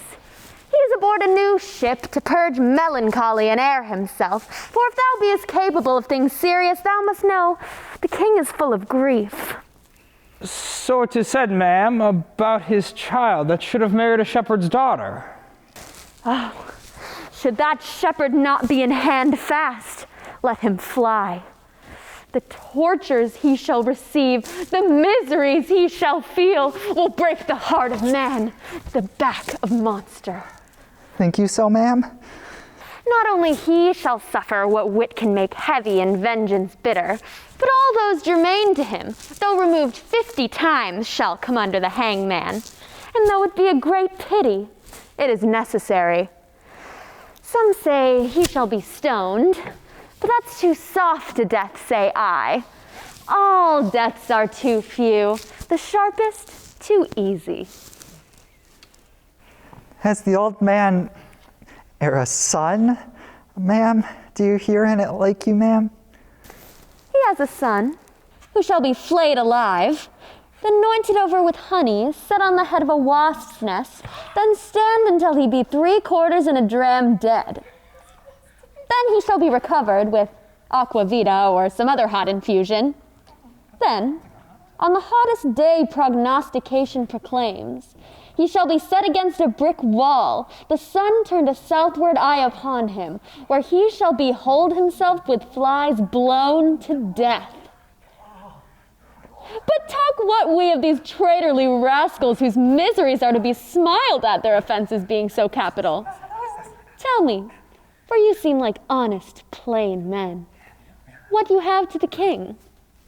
He is aboard a new ship to purge melancholy and air himself. For if thou beest capable of things serious, thou must know the king is full of grief. So it is said, ma'am, about his child that should have married a shepherd's daughter. Oh, should that shepherd not be in hand fast, let him fly. The tortures he shall receive, the miseries he shall feel, will break the heart of man, the back of monster. Think you so, ma'am? Not only he shall suffer what wit can make heavy and vengeance bitter, but all those germane to him, though removed 50 times, shall come under the hangman. And though it be a great pity, it is necessary. Some say he shall be stoned, but that's too soft a death, say I. All deaths are too few, the sharpest too easy. Has the old man a son, ma'am? Do you hear in it like you, ma'am? He has a son, who shall be flayed alive, then anointed over with honey, set on the head of a wasp's nest, then stand until he be 3/4 in a dram dead. Then he shall be recovered with aqua vita or some other hot infusion. Then, on the hottest day prognostication proclaims, he shall be set against a brick wall, the sun turned a southward eye upon him, where he shall behold himself with flies blown to death. But talk what we of these traitorly rascals whose miseries are to be smiled at, their offenses being so capital. Tell me, for you seem like honest, plain men, what you have to the king.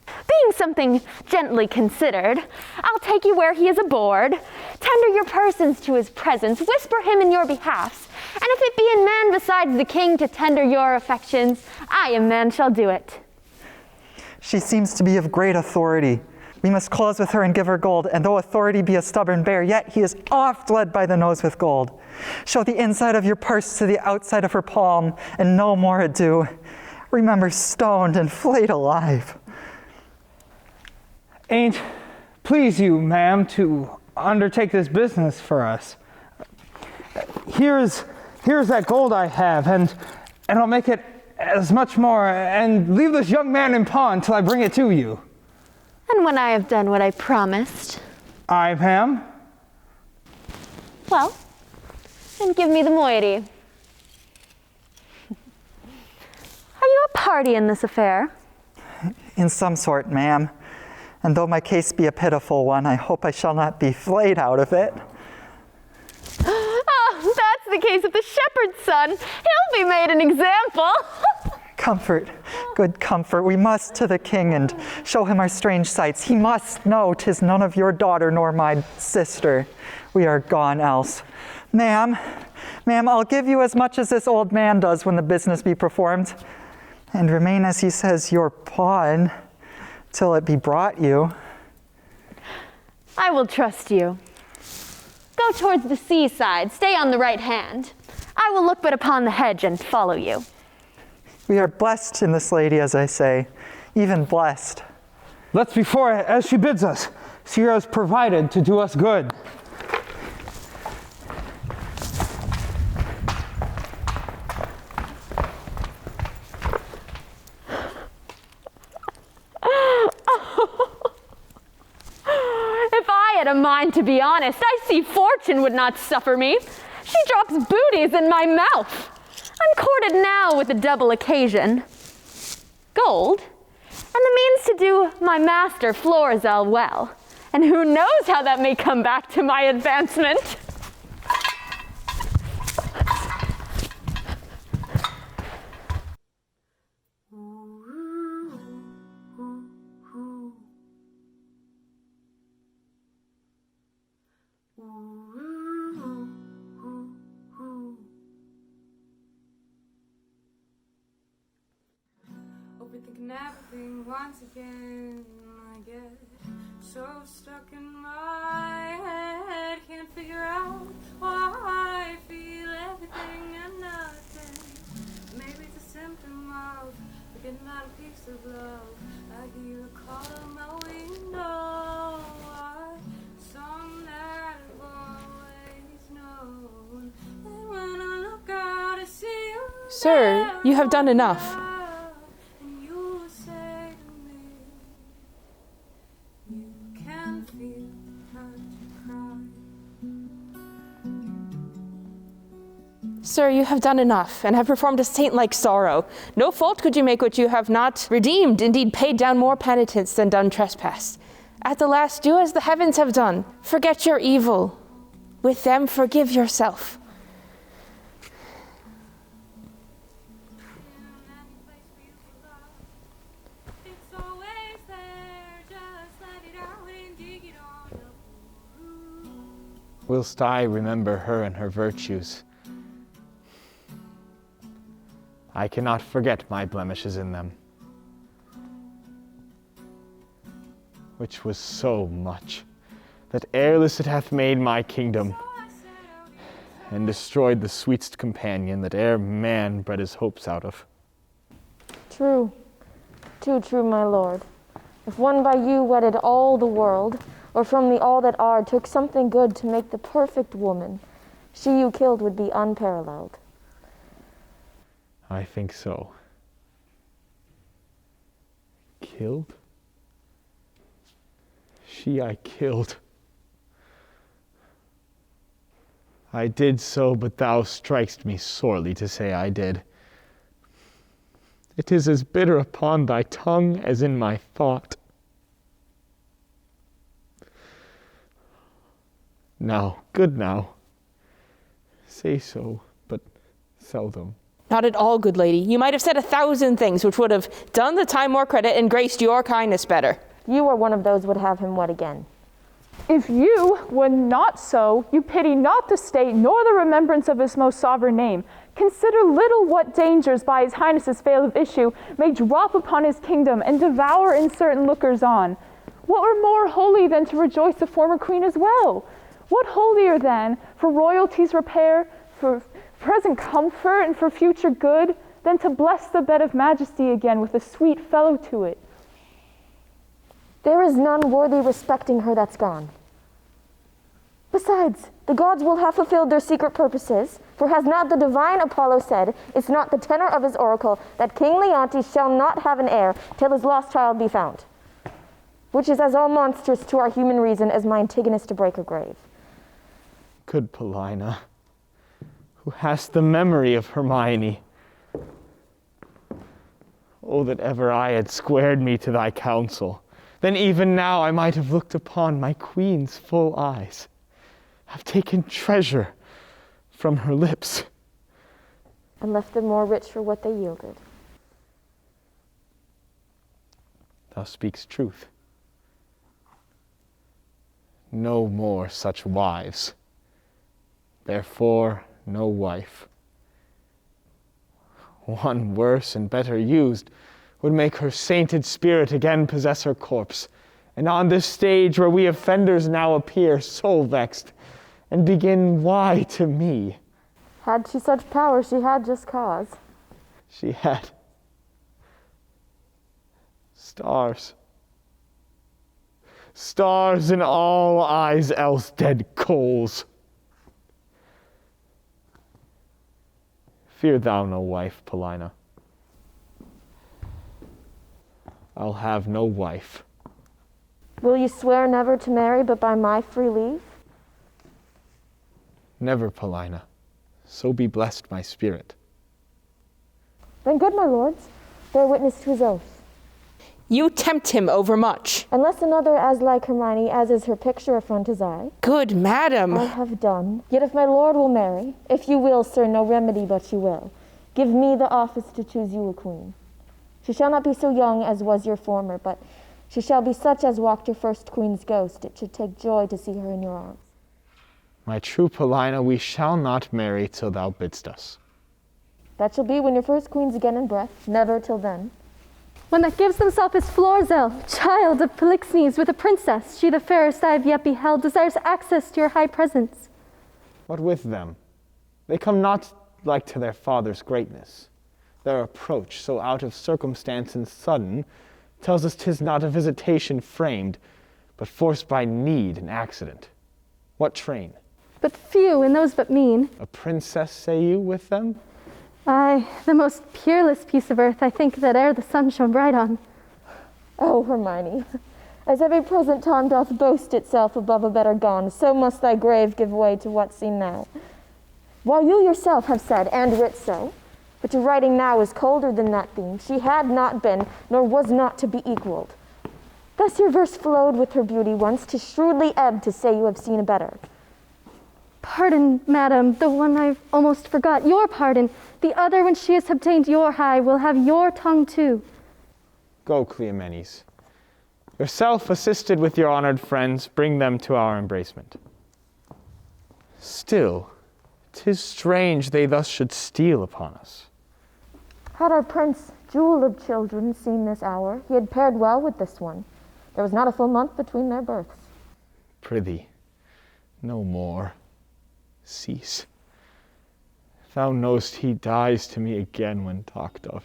Being something gently considered, I'll take you where he is aboard, tender your persons to his presence, whisper him in your behalfs, and if it be in man besides the king to tender your affections, I a man shall do it. She seems to be of great authority. We must close with her and give her gold, and though authority be a stubborn bear, yet he is oft led by the nose with gold. Show the inside of your purse to the outside of her palm, and no more ado. Remember, stoned and flayed alive. Ain't please you, ma'am, to undertake this business for us. Here's that gold I have, and I'll make it as much more, and leave this young man in pawn till I bring it to you. And when I have done what I promised? Aye, ma'am. Well, then give me the moiety. Are you a party in this affair? In some sort, ma'am. And though my case be a pitiful one, I hope I shall not be flayed out of it. Oh, that's the case of the shepherd's son. He'll be made an example. Comfort, good comfort. We must to the king and show him our strange sights. He must know 'tis none of your daughter nor my sister. We are gone else. Ma'am, I'll give you as much as this old man does when the business be performed, and remain, as he says, your pawn till it be brought you. I will trust you. Go towards the seaside, stay on the right hand. I will look but upon the hedge and follow you. We are blessed in this lady, as I say, even blessed. Let's before, as she bids us, see her as provided to do us good. had a mind to be honest. I see fortune would not suffer me. She drops booties in my mouth. I'm courted now with a double occasion. Gold, and the means to do my master Florizel well. And who knows how that may come back to my advancement. Overthinking everything once again. I get so stuck in my head, can't figure out why I feel everything and nothing. Maybe it's a symptom of forgetting about a piece of love. I hear a call on my window, a song that I've always known. And when I look out, I see you. Sir, you have done enough. And you say to me, you can feel hurt to cry. Sir, you have done enough, and have performed a saint-like sorrow. No fault could you make which you have not redeemed, indeed paid down more penitence than done trespass. At the last, do as the heavens have done. Forget your evil. With them, forgive yourself. It's always there, just let it out and dig it on up. Whilst I remember her and her virtues, I cannot forget my blemishes in them, which was so much, that ereless it hath made my kingdom, and destroyed the sweetest companion that e'er man bred his hopes out of. True, too true, my lord. If one by you wedded all the world, or from the all that are took something good to make the perfect woman, she you killed would be unparalleled. I think so. Killed? She I killed. I did so, but thou strikest me sorely to say I did. It is as bitter upon thy tongue as in my thought. Now, good now, say so, but seldom. Not at all, good lady. You might have said 1,000 things which would have done the time more credit and graced your kindness better. You are one of those would have him wed again. If you would not so, you pity not the state nor the remembrance of his most sovereign name. Consider little what dangers by his highness's fail of issue may drop upon his kingdom and devour in certain lookers on. What were more holy than to rejoice the former queen as well? What holier than for royalty's repair, for present comfort and for future good, than to bless the bed of majesty again with a sweet fellow to it? There is none worthy respecting her that's gone. Besides, the gods will have fulfilled their secret purposes, for has not the divine Apollo said, it's not the tenor of his oracle, that King Leontes shall not have an heir till his lost child be found, which is as all monstrous to our human reason as my Antigonus to break her grave. Good Paulina, who hast the memory of Hermione, oh, that ever I had squared me to thy counsel, then even now I might have looked upon my queen's full eyes, have taken treasure from her lips, and left them more rich for what they yielded. Thou speakst truth. No more such wives, therefore no wife. One worse and better used would make her sainted spirit again possess her corpse, and on this stage where we offenders now appear, soul vexed, and begin, why to me? Had she such power, she had just cause. She had stars. Stars in all eyes else dead coals. Fear thou no wife, Paulina. I'll have no wife. Will you swear never to marry but by my free leave? Never, Paulina. So be blessed my spirit. Then good, my lords, bear witness to his oath. You tempt him overmuch. Unless another as like Hermione as is her picture affront his eye. Good madam. I have done. Yet if my lord will marry, if you will, sir, no remedy but you will, give me the office to choose you a queen. She shall not be so young as was your former, but she shall be such as walked your first queen's ghost. It should take joy to see her in your arms. My true Paulina, we shall not marry till thou bidst us. That shall be when your first queen's again in breath, never till then. One that gives himself as Florizel, child of Polixenes, with a princess, she the fairest I have yet beheld, desires access to your high presence. What with them? They come not like to their father's greatness. Their approach, so out of circumstance and sudden, tells us 'tis not a visitation framed, but forced by need and accident. What train? But few, and those but mean. A princess, say you, with them? Aye, the most peerless piece of earth, I think, that e'er the sun shone bright on. Oh, Hermione, as every present time doth boast itself above a better gone, so must thy grave give way to what's seen now. While you yourself have said, and writ so, but your writing now is colder than that theme, she had not been, nor was not to be equaled. Thus your verse flowed with her beauty once, 'tis shrewdly ebbed to say you have seen a better. Pardon, madam, the one I've almost forgot, your pardon. The other, when she has obtained your high, will have your tongue too. Go, Cleomenes. Yourself, assisted with your honored friends, bring them to our embracement. Still, 'tis strange they thus should steal upon us. Had our prince, jewel of children, seen this hour, he had paired well with this one. There was not a full month between their births. Prithee, no more. Cease. Thou know'st he dies to me again when talked of.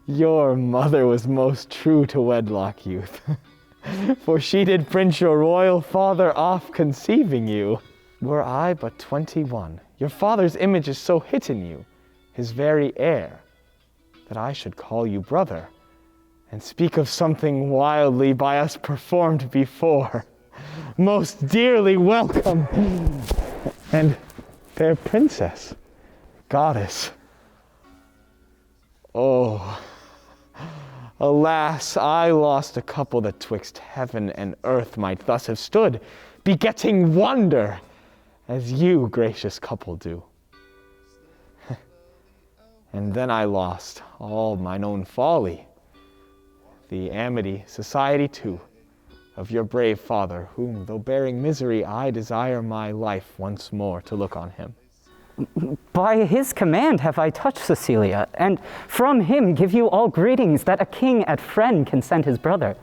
Your mother was most true to wedlock, youth, for she did print your royal father off conceiving you. Were I but 21, your father's image is so hit in you, his very heir, that I should call you brother, and speak of something wildly by us performed before. Most dearly welcome, and fair princess, goddess. Oh, alas, I lost a couple that twixt heaven and earth might thus have stood, begetting wonder, as you, gracious couple, do. And then I lost all mine own folly, the amity, society too, of your brave father, whom, though bearing misery, I desire my life once more to look on him. By his command have I touched Cecilia, and from him give you all greetings that a king at friend can send his brother.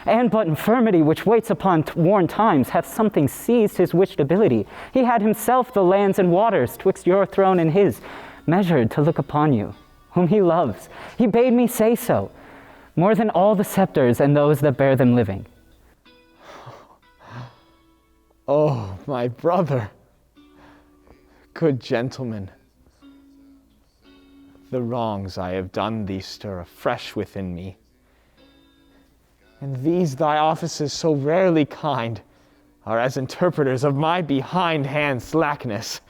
And but infirmity which waits upon worn times hath something seized his wished ability. He had himself the lands and waters twixt your throne and his, measured to look upon you, whom he loves. He bade me say so, more than all the scepters and those that bear them living. Oh, my brother, good gentleman, the wrongs I have done thee stir afresh within me. And these thy offices so rarely kind are as interpreters of my behindhand slackness.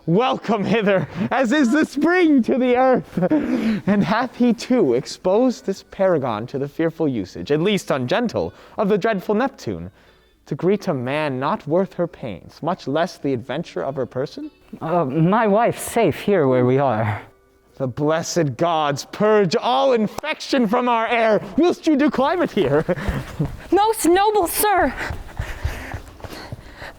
Welcome hither, as is the spring to the earth. And hath he too exposed this paragon to the fearful usage, at least ungentle, of the dreadful Neptune, to greet a man not worth her pains, much less the adventure of her person? My wife's safe here where we are. The blessed gods purge all infection from our air, whilst you do climate here. Most noble sir,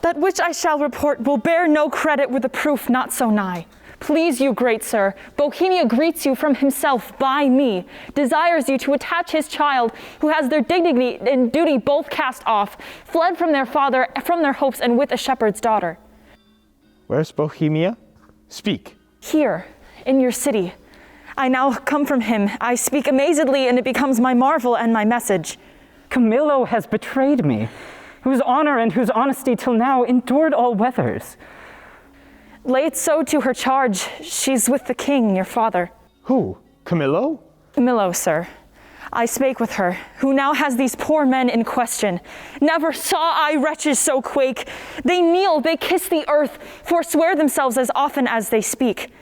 that which I shall report will bear no credit with a proof not so nigh. Please you, great sir, Bohemia greets you from himself by me, desires you to attach his child, who has their dignity and duty both cast off, fled from their father, from their hopes, and with a shepherd's daughter. Where's Bohemia? Speak. Here, in your city. I now come from him. I speak amazedly, and it becomes my marvel and my message. Camillo has betrayed me, whose honor and whose honesty till now endured all weathers. Lay it so to her charge. She's with the king, your father. Who? Camillo? Camillo, sir. I spake with her, who now has these poor men in question. Never saw I wretches so quake. They kneel, they kiss the earth, forswear themselves as often as they speak.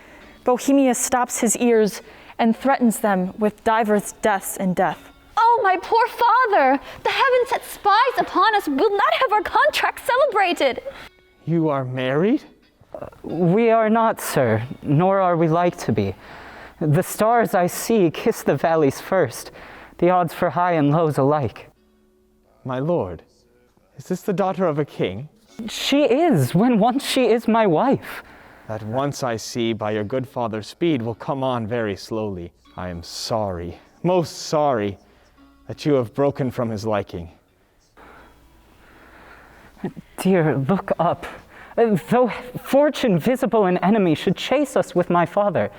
Bohemia stops his ears and threatens them with divers deaths and death. Oh, my poor father! The heavens set spies upon us, will not have our contract celebrated. You are married? We are not, sir, nor are we like to be. The stars I see kiss the valleys first, the odds for high and lows alike. My lord, is this the daughter of a king? She is, when once she is my wife. That once I see by your good father's speed will come on very slowly. I am sorry, most sorry, that you have broken from his liking. Dear, look up. Though fortune visible and enemy should chase us with my father,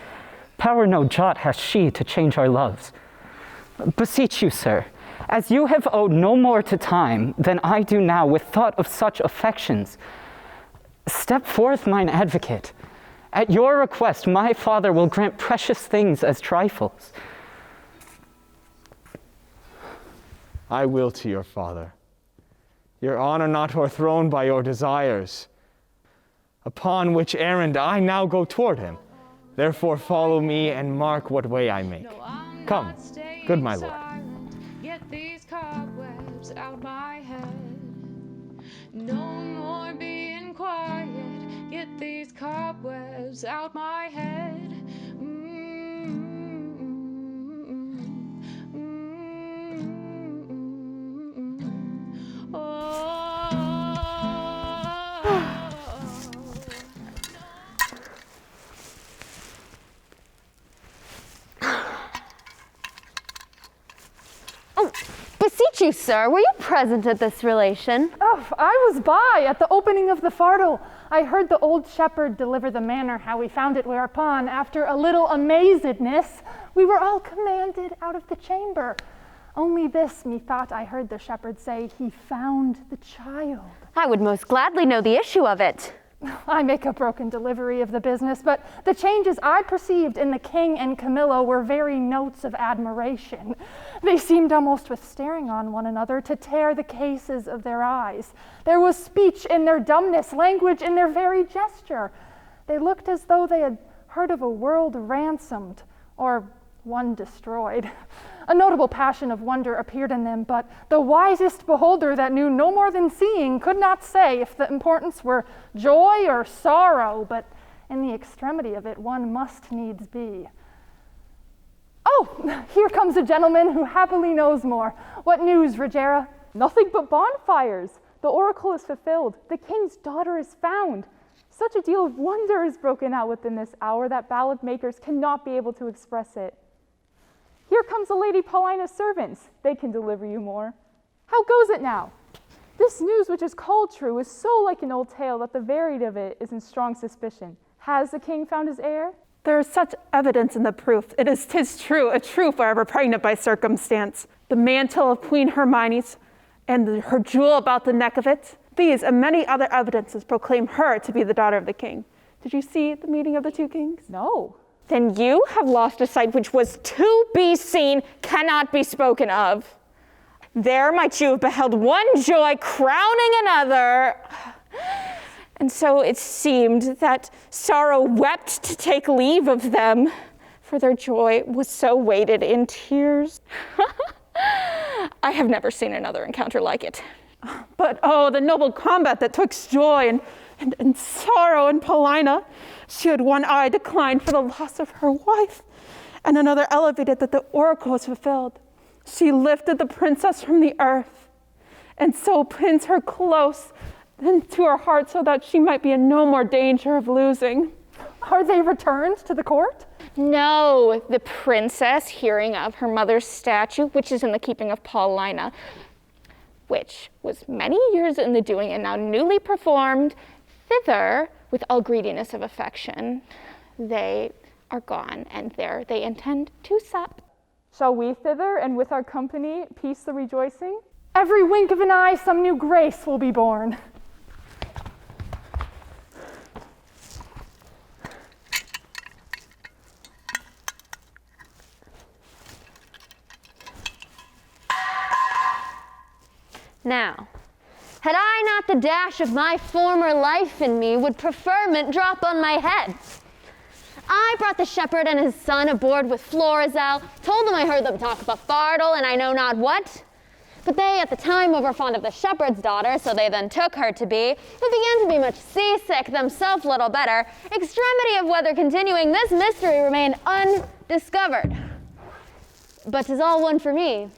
power no jot has she to change our loves. Beseech you, sir, as you have owed no more to time than I do now with thought of such affections, step forth mine advocate. At your request, my father will grant precious things as trifles. I will to your father. Your honor not o'erthrown by your desires, upon which errand I now go toward him. Therefore follow me and mark what way I make. Come, good my lord. Get these cobwebs out my head. No more being quiet. Get these cobwebs out my head. Beseech you, sir, were you present at this relation? Oh, I was by at the opening of the fardel. I heard the old shepherd deliver the manner how we found it, whereupon, after a little amazedness, we were all commanded out of the chamber. Only this, methought I heard the shepherd say, he found the child. I would most gladly know the issue of it. I make a broken delivery of the business, but the changes I perceived in the king and Camillo were very notes of admiration. They seemed almost with staring on one another to tear the cases of their eyes. There was speech in their dumbness, language in their very gesture. They looked as though they had heard of a world ransomed, or one destroyed. A notable passion of wonder appeared in them, but the wisest beholder that knew no more than seeing could not say if the importance were joy or sorrow, but in the extremity of it one must needs be. Oh, here comes a gentleman who happily knows more. What news, Rogero? Nothing but bonfires. The oracle is fulfilled. The king's daughter is found. Such a deal of wonder is broken out within this hour that ballad makers cannot be able to express it. Here comes the Lady Paulina's servants. They can deliver you more. How goes it now? This news, which is called true, is so like an old tale that the varied of it is in strong suspicion. Has the king found his heir? There is such evidence in the proof. Tis true, a true forever pregnant by circumstance. The mantle of Queen Hermione's and her jewel about the neck of it, these and many other evidences proclaim her to be the daughter of the king. Did you see the meeting of the two kings? No. Then you have lost a sight which was to be seen, cannot be spoken of. There might you have beheld one joy crowning another. And so it seemed that sorrow wept to take leave of them, for their joy was so weighted in tears. I have never seen another encounter like it. But oh, the noble combat that twixt joy and sorrow in Paulina. She had one eye declined for the loss of her wife, and another elevated that the oracle was fulfilled. She lifted the princess from the earth, and so pins her close into her heart so that she might be in no more danger of losing. Are they returned to the court? No, the princess, hearing of her mother's statue, which is in the keeping of Paulina, which was many years in the doing and now newly performed, thither, with all greediness of affection, they are gone, and they intend to sup. Shall we thither, and with our company piece the rejoicing? Every wink of an eye, some new grace will be born. Now, had I not the dash of my former life in me, would preferment drop on my head. I brought the shepherd and his son aboard with Florizel, told them I heard them talk about fardel and I know not what. But they at the time were fond of the shepherd's daughter, so they then took her to be, who began to be much seasick, themselves little better, extremity of weather continuing, this mystery remained undiscovered. But 'tis all one for me.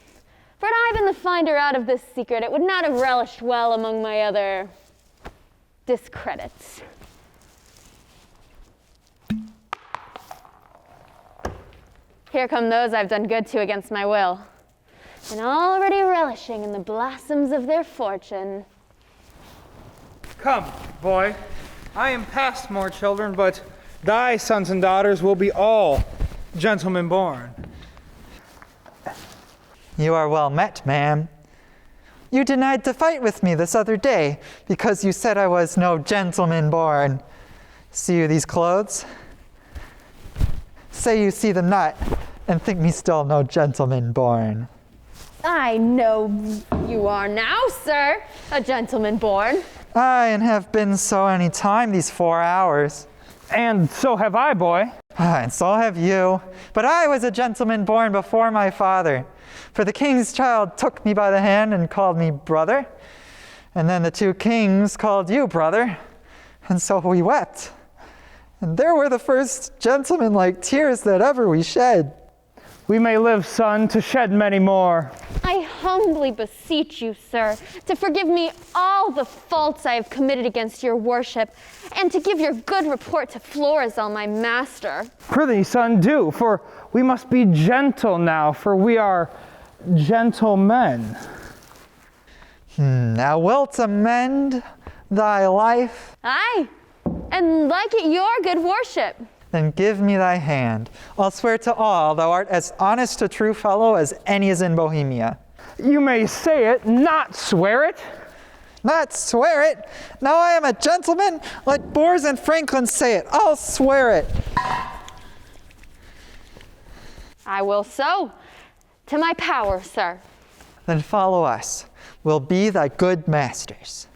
For had I been the finder out of this secret, it would not have relished well among my other discredits. Here come those I've done good to against my will, and already relishing in the blossoms of their fortune. Come, boy. I am past more children, but thy sons and daughters will be all gentlemen born. You are well met, ma'am. You denied to fight with me this other day because you said I was no gentleman born. See you these clothes? Say you see them not, and think me still no gentleman born. I know you are now, sir, a gentleman born. Aye, and have been so any time these 4 hours. And so have I, boy. Aye, and so have you. But I was a gentleman born before my father. For the king's child took me by the hand and called me brother. And then the 2 kings called you brother. And so we wept. And there were the first gentleman-like tears that ever we shed. We may live, son, to shed many more. I humbly beseech you, sir, to forgive me all the faults I have committed against your worship, and to give your good report to Florizel, my master. Prithee, son, do, for we must be gentle now, for we are gentlemen. Thou wilt amend thy life? Aye, and like it your good worship. Then give me thy hand. I'll swear to all thou art as honest a true fellow as any is in Bohemia. You may say it, not swear it. Not swear it? Now I am a gentleman? Let boors and franklins say it. I'll swear it. I will so, to my power, sir. Then follow us. We'll be thy good masters.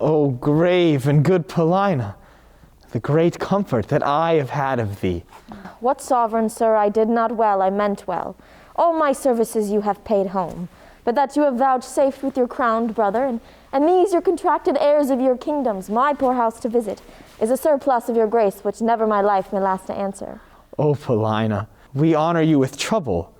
O grave and good Paulina, the great comfort that I have had of thee. What sovereign, sir, I did not well, I meant well. All my services you have paid home, but that you have vouchsafed with your crowned brother, and these your contracted heirs of your kingdoms, my poor house to visit, is a surplus of your grace which never my life may last to answer. O Paulina, we honor you with trouble,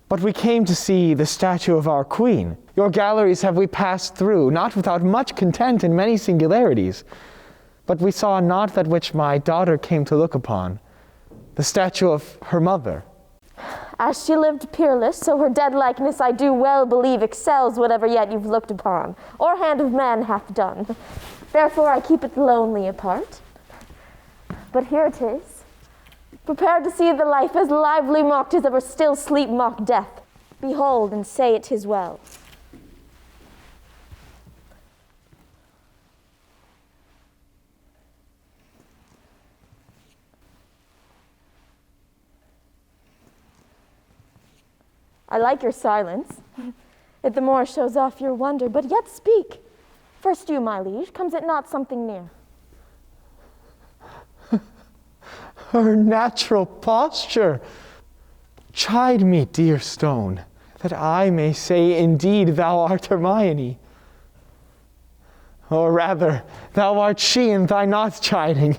but we came to see the statue of our queen. Your galleries have we passed through, not without much content and many singularities. But we saw not that which my daughter came to look upon, the statue of her mother. As she lived peerless, so her dead likeness I do well believe excels whatever yet you've looked upon, or hand of man hath done. Therefore I keep it lonely apart. But here it is, prepared to see the life as lively mocked as ever still sleep mocked death. Behold and say it is well. I like your silence. It the more shows off your wonder, but yet speak. First you, my liege, comes it not something near? her natural posture. Chide me, dear stone, that I may say indeed thou art Hermione. Or rather, thou art she and thy not chiding,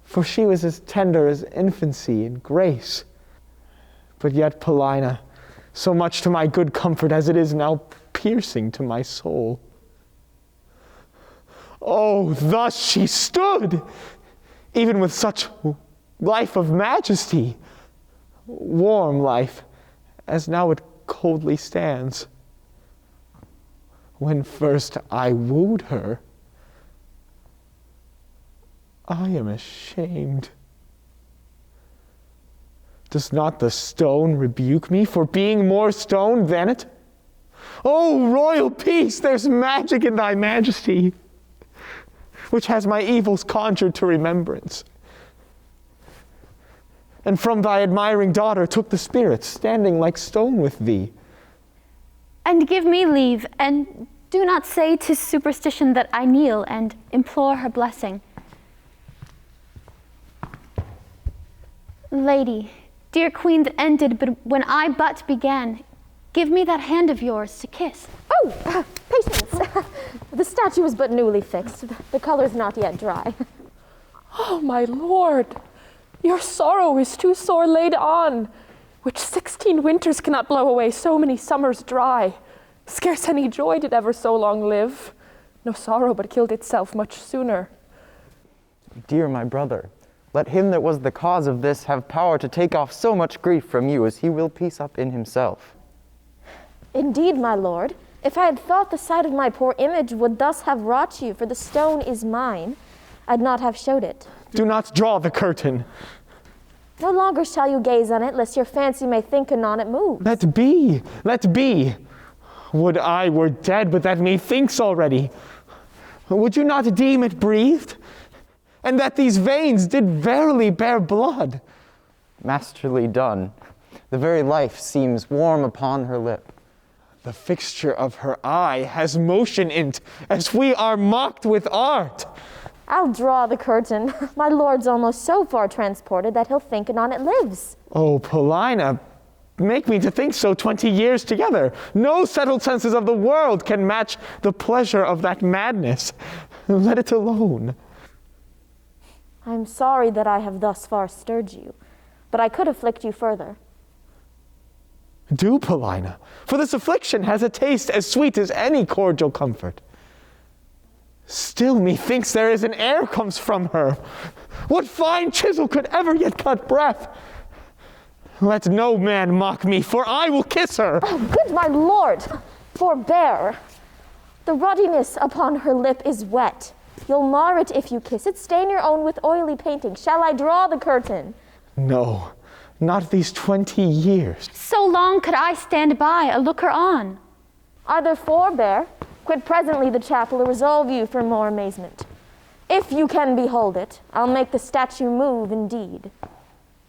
for she was as tender as infancy in grace. But yet, Paulina, so much to my good comfort as it is now piercing to my soul. Oh, thus she stood, even with such life of majesty, warm life, as now it coldly stands. When first I wooed her, I am ashamed. Does not the stone rebuke me for being more stone than it? Oh, royal peace, there's magic in thy majesty, which has my evils conjured to remembrance. And from thy admiring daughter took the spirit, standing like stone with thee. And give me leave, and do not say 'tis superstition that I kneel and implore her blessing. Lady, dear queen that ended, but when I but began, give me that hand of yours to kiss. Oh, patience. The statue is but newly fixed. The color's not yet dry. Oh, my lord, your sorrow is too sore laid on, which 16 winters cannot blow away so many summers dry. Scarce any joy did ever so long live. No sorrow but killed itself much sooner. Dear my brother, let him that was the cause of this have power to take off so much grief from you as he will peace up in himself. Indeed, my lord, if I had thought the sight of my poor image would thus have wrought you, for the stone is mine, I'd not have showed it. Do not draw the curtain. No longer shall you gaze on it, lest your fancy may think anon it moves. Let be, let be. Would I were dead, but that methinks already. Would you not deem it breathed? And that these veins did verily bear blood? Masterly done. The very life seems warm upon her lip. The fixture of her eye has motion in't, as we are mocked with art. I'll draw the curtain. My lord's almost so far transported that he'll think anon it lives. Oh, Paulina, make me to think so 20 years together. No settled senses of the world can match the pleasure of that madness. Let it alone. I'm sorry that I have thus far stirred you, but I could afflict you further. Do, Paulina, for this affliction has a taste as sweet as any cordial comfort. Still, methinks there is an air comes from her. What fine chisel could ever yet cut breath? Let no man mock me, for I will kiss her. Oh, good my lord, forbear. The ruddiness upon her lip is wet. You'll mar it if you kiss it. Stain your own with oily painting. Shall I draw the curtain? No, not these 20 years. So long could I stand by, a looker on. Either forbear, quit presently the chapel, or resolve you for more amazement. If you can behold it, I'll make the statue move indeed.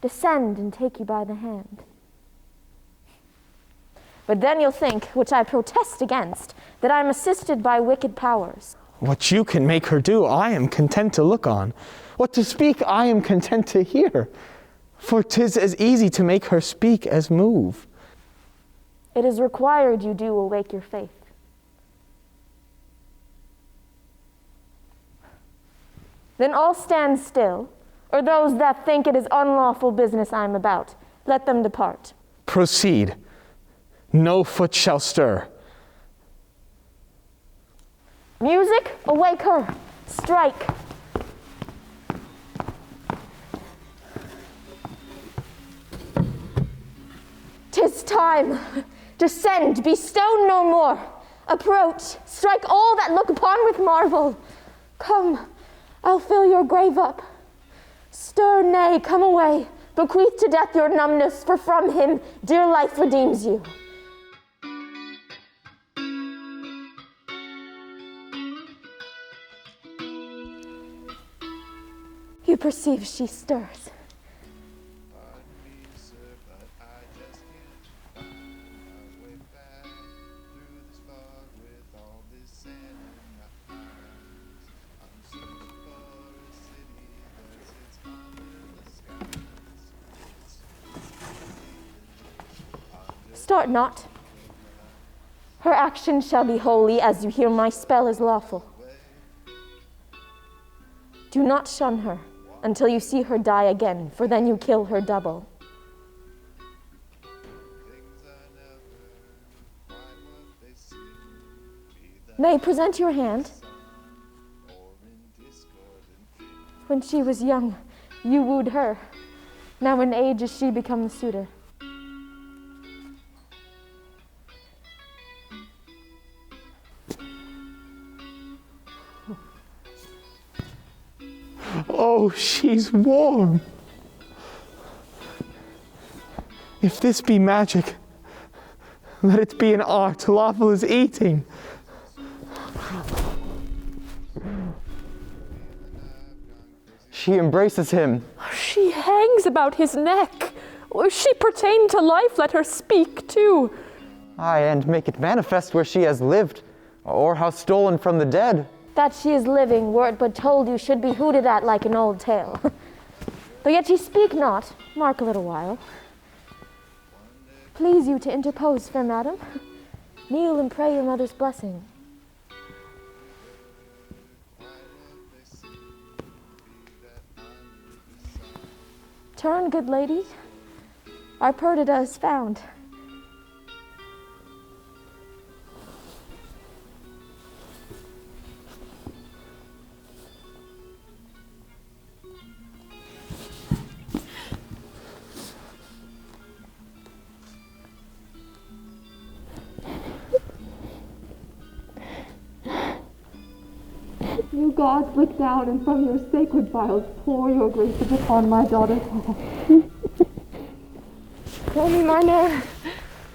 Descend and take you by the hand. But then you'll think, which I protest against, that I'm assisted by wicked powers. What you can make her do, I am content to look on. What to speak, I am content to hear. For 'tis as easy to make her speak as move. It is required you do awake your faith. Then all stand still, or those that think it is unlawful business I am about, let them depart. Proceed. No foot shall stir. Music, awake her. Strike. 'Tis time. Descend, be stone no more. Approach, strike all that look upon with marvel. Come, I'll fill your grave up. Stir, nay, come away. Bequeath to death your numbness, for from him dear life redeems you. You perceive she stirs. Start not. Her action shall be holy as you hear my spell is lawful. Do not shun her until you see her die again, for then you kill her double. Nay, present your hand. When she was young, you wooed her. Now in age is she become the suitor. Oh, she's warm. If this be magic, let it be an art lawful as eating. She embraces him. She hangs about his neck. If she pertain to life, let her speak too. Aye, and make it manifest where she has lived, or how stolen from the dead. That she is living, were it but told you, should be hooted at like an old tale. Though yet ye speak not, mark a little while. Please you to interpose, fair madam. Kneel and pray your mother's blessing. Turn, good lady. Our Perdita is found. You gods look down and from your sacred vials pour your graces upon my daughter's hall. Tell me, Mariner,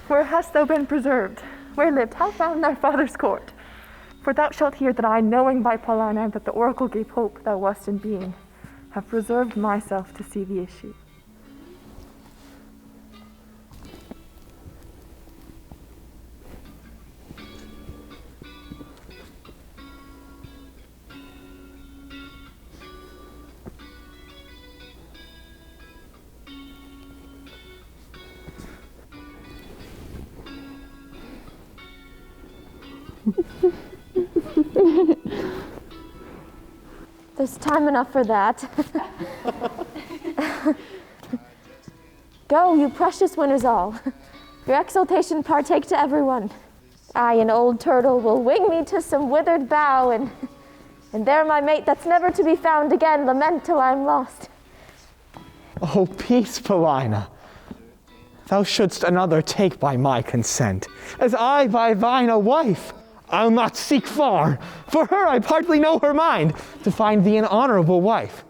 where hast thou been preserved? Where lived? How found thy father's court? For thou shalt hear that I, knowing by Paulina that the oracle gave hope thou wast in being, have preserved myself to see the issue. There's time enough for that. Go, you precious winners all. Your exaltation partake to everyone. I, an old turtle, will wing me to some withered bough, and there my mate that's never to be found again lament till I am lost. Oh, peace, Paulina. Thou shouldst another take by my consent, as I by thine a wife. I'll not seek far. For her I partly know her mind, to find thee an honorable wife.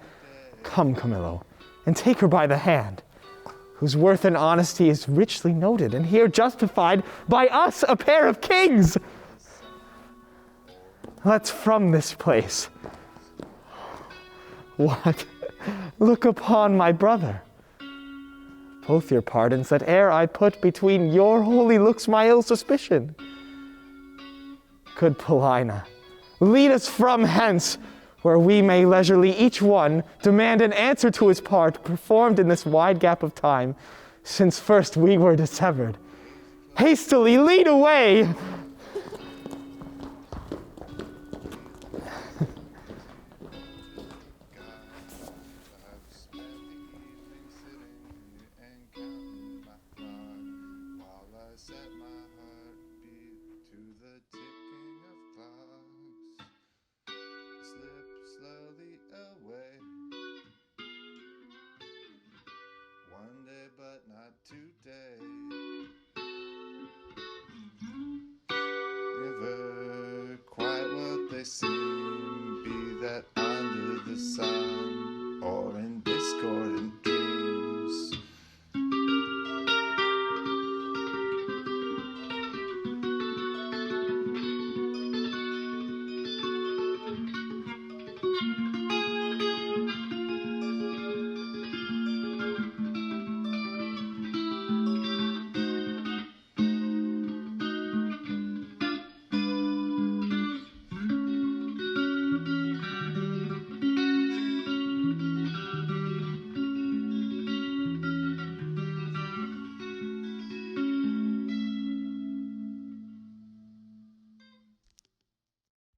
Come, Camillo, and take her by the hand, whose worth and honesty is richly noted, and here justified by us, a pair of kings. Let's from this place. What? Look upon my brother. Both your pardons that ere I put between your holy looks my ill suspicion. Good Paulina, lead us from hence, where we may leisurely each one demand an answer to his part performed in this wide gap of time, since first we were dissevered. Hastily lead away,